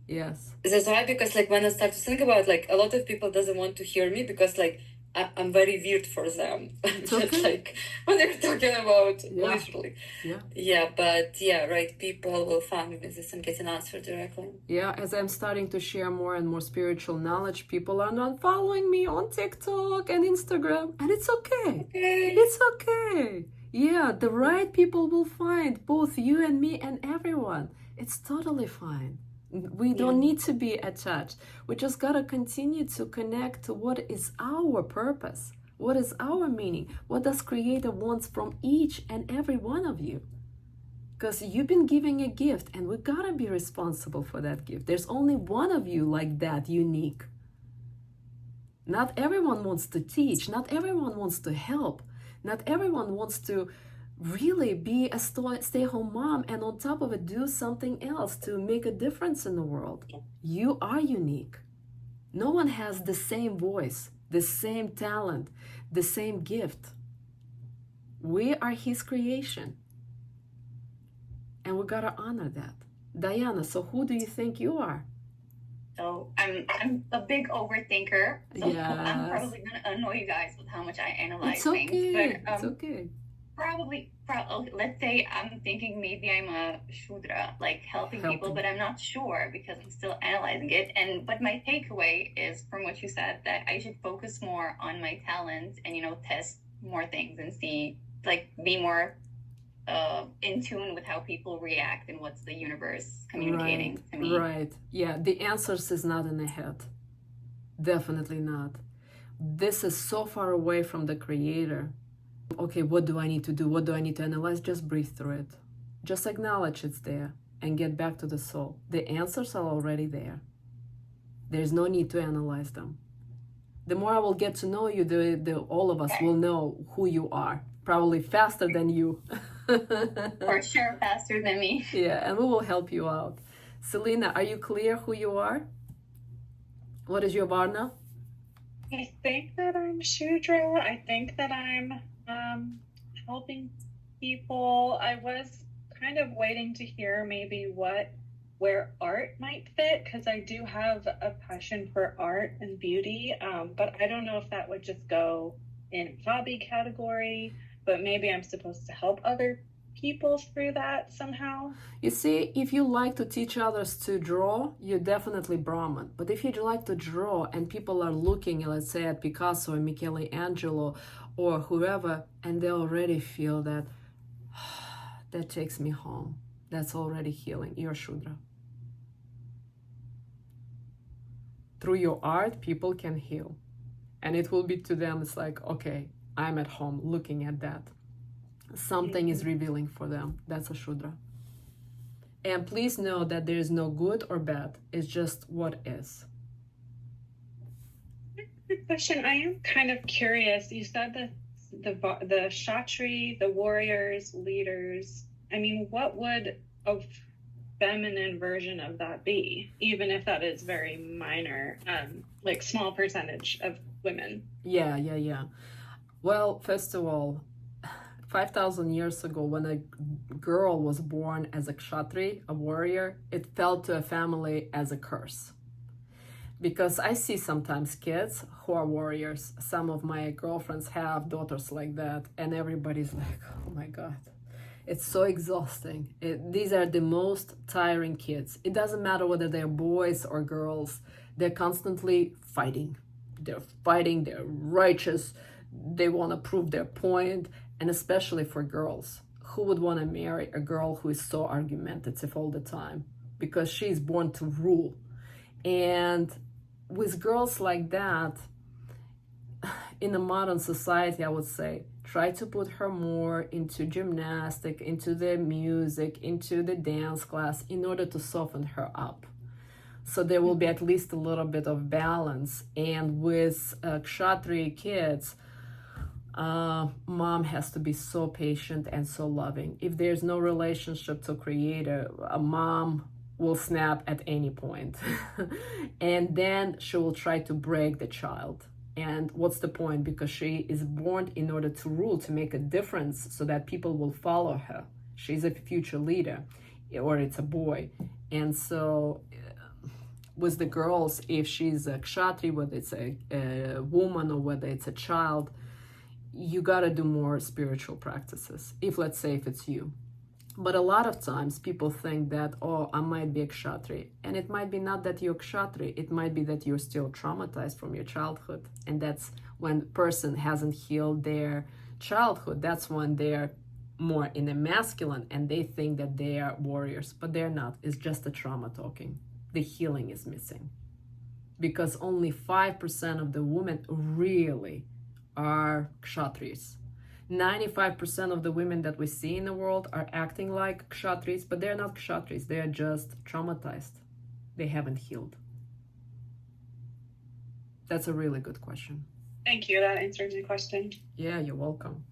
Yes. That's why, because like when I start to think about, like, a lot of people doesn't want to hear me because like I'm very weird for them. It's okay. Like when they're talking about, yeah. literally. Yeah. Yeah, but yeah, right, people will find me with this and get an answer directly. Yeah, as I'm starting to share more and more spiritual knowledge, people are not following me on TikTok and Instagram, and it's okay. It's okay. Yeah, the right people will find both you and me and everyone. It's totally fine. We don't need to be attached. We just gotta continue to connect to what is our purpose, what is our meaning, what does Creator wants from each and every one of you. Because you've been giving a gift, and we gotta be responsible for that gift. There's only one of you like that, unique. Not everyone wants to teach, not everyone wants to help, not everyone wants to really be a stay-at-home mom and on top of it do something else to make a difference in the world. You are unique. No one has the same voice, the same talent, the same gift. We are His creation, and we gotta honor that. Diana, so who do you think you are? So I'm a big overthinker. So Yes. I'm probably gonna annoy you guys with how much I analyze It's okay. things. But it's okay. Probably, let's say I'm thinking maybe I'm a Shudra, like helping people, but I'm not sure because I'm still analyzing it. But my takeaway is from what you said that I should focus more on my talents and, test more things and see, like, be more in tune with how people react and what's the universe communicating to me. Right. Yeah, the answers is not in the head. Definitely not. This is so far away from the Creator. Okay, what do I need to do? What do I need to analyze? Just breathe through it. Just acknowledge it's there and get back to the soul. The answers are already there. There's no need to analyze them. The more I will get to know you, all of us will know who you are. Probably faster than you. For sure, faster than me. Yeah, and we will help you out. Selena, are you clear who you are? What is your Varna? I think that I'm Shudra. I think that I'm helping people. I was kind of waiting to hear maybe where art might fit, because I do have a passion for art and beauty, but I don't know if that would just go in hobby category, but maybe I'm supposed to help other people through that somehow. You see, if you like to teach others to draw, you're definitely Brahman. But if you like to draw and people are looking, let's say, at Picasso or Michelangelo or whoever, and they already feel that, that takes me home, that's already healing, you're Shudra. Through your art, people can heal. And it will be to them, it's like, okay, I'm at home looking at that. Something is revealing for them. That's a Shudra. And please know that there is no good or bad. It's just what is. Good question. I am kind of curious. You said that the Kshatri, the warriors, leaders. I mean, what would a feminine version of that be? Even if that is very minor, like small percentage of women. Yeah. Well, first of all, 5,000 years ago, when a girl was born as a Kshatri, a warrior, it fell to a family as a curse. Because I see sometimes kids who are warriors. Some of my girlfriends have daughters like that, and everybody's like, oh my God, it's so exhausting. These are the most tiring kids. It doesn't matter whether they're boys or girls. They're constantly fighting. They're righteous. They want to prove their point. And especially for girls, who would want to marry a girl who is so argumentative all the time? Because she's born to rule. And with girls like that, in a modern society, I would say, try to put her more into gymnastics, into the music, into the dance class, in order to soften her up. So there will be at least a little bit of balance. And with Kshatriya kids, mom has to be so patient and so loving. If there's no relationship to creator, a mom will snap at any point. And then she will try to break the child. And what's the point? Because she is born in order to rule, to make a difference so that people will follow her. She's a future leader, or it's a boy. And so with the girls, if she's a kshatri, whether it's a woman or whether it's a child, you got to do more spiritual practices. If, let's say, if it's you. But a lot of times people think that, oh, I might be a kshatri. And it might be not that you're kshatri. It might be that you're still traumatized from your childhood. And that's when person hasn't healed their childhood. That's when they're more in a masculine and they think that they are warriors. But they're not. It's just the trauma talking. The healing is missing. Because only 5% of the women really are kshatris. 95% of the women that we see in the world are acting like kshatris, but they're not kshatris. They are just traumatized. They haven't healed. That's a really good question. Thank you. That answers my question. Yeah, you're welcome.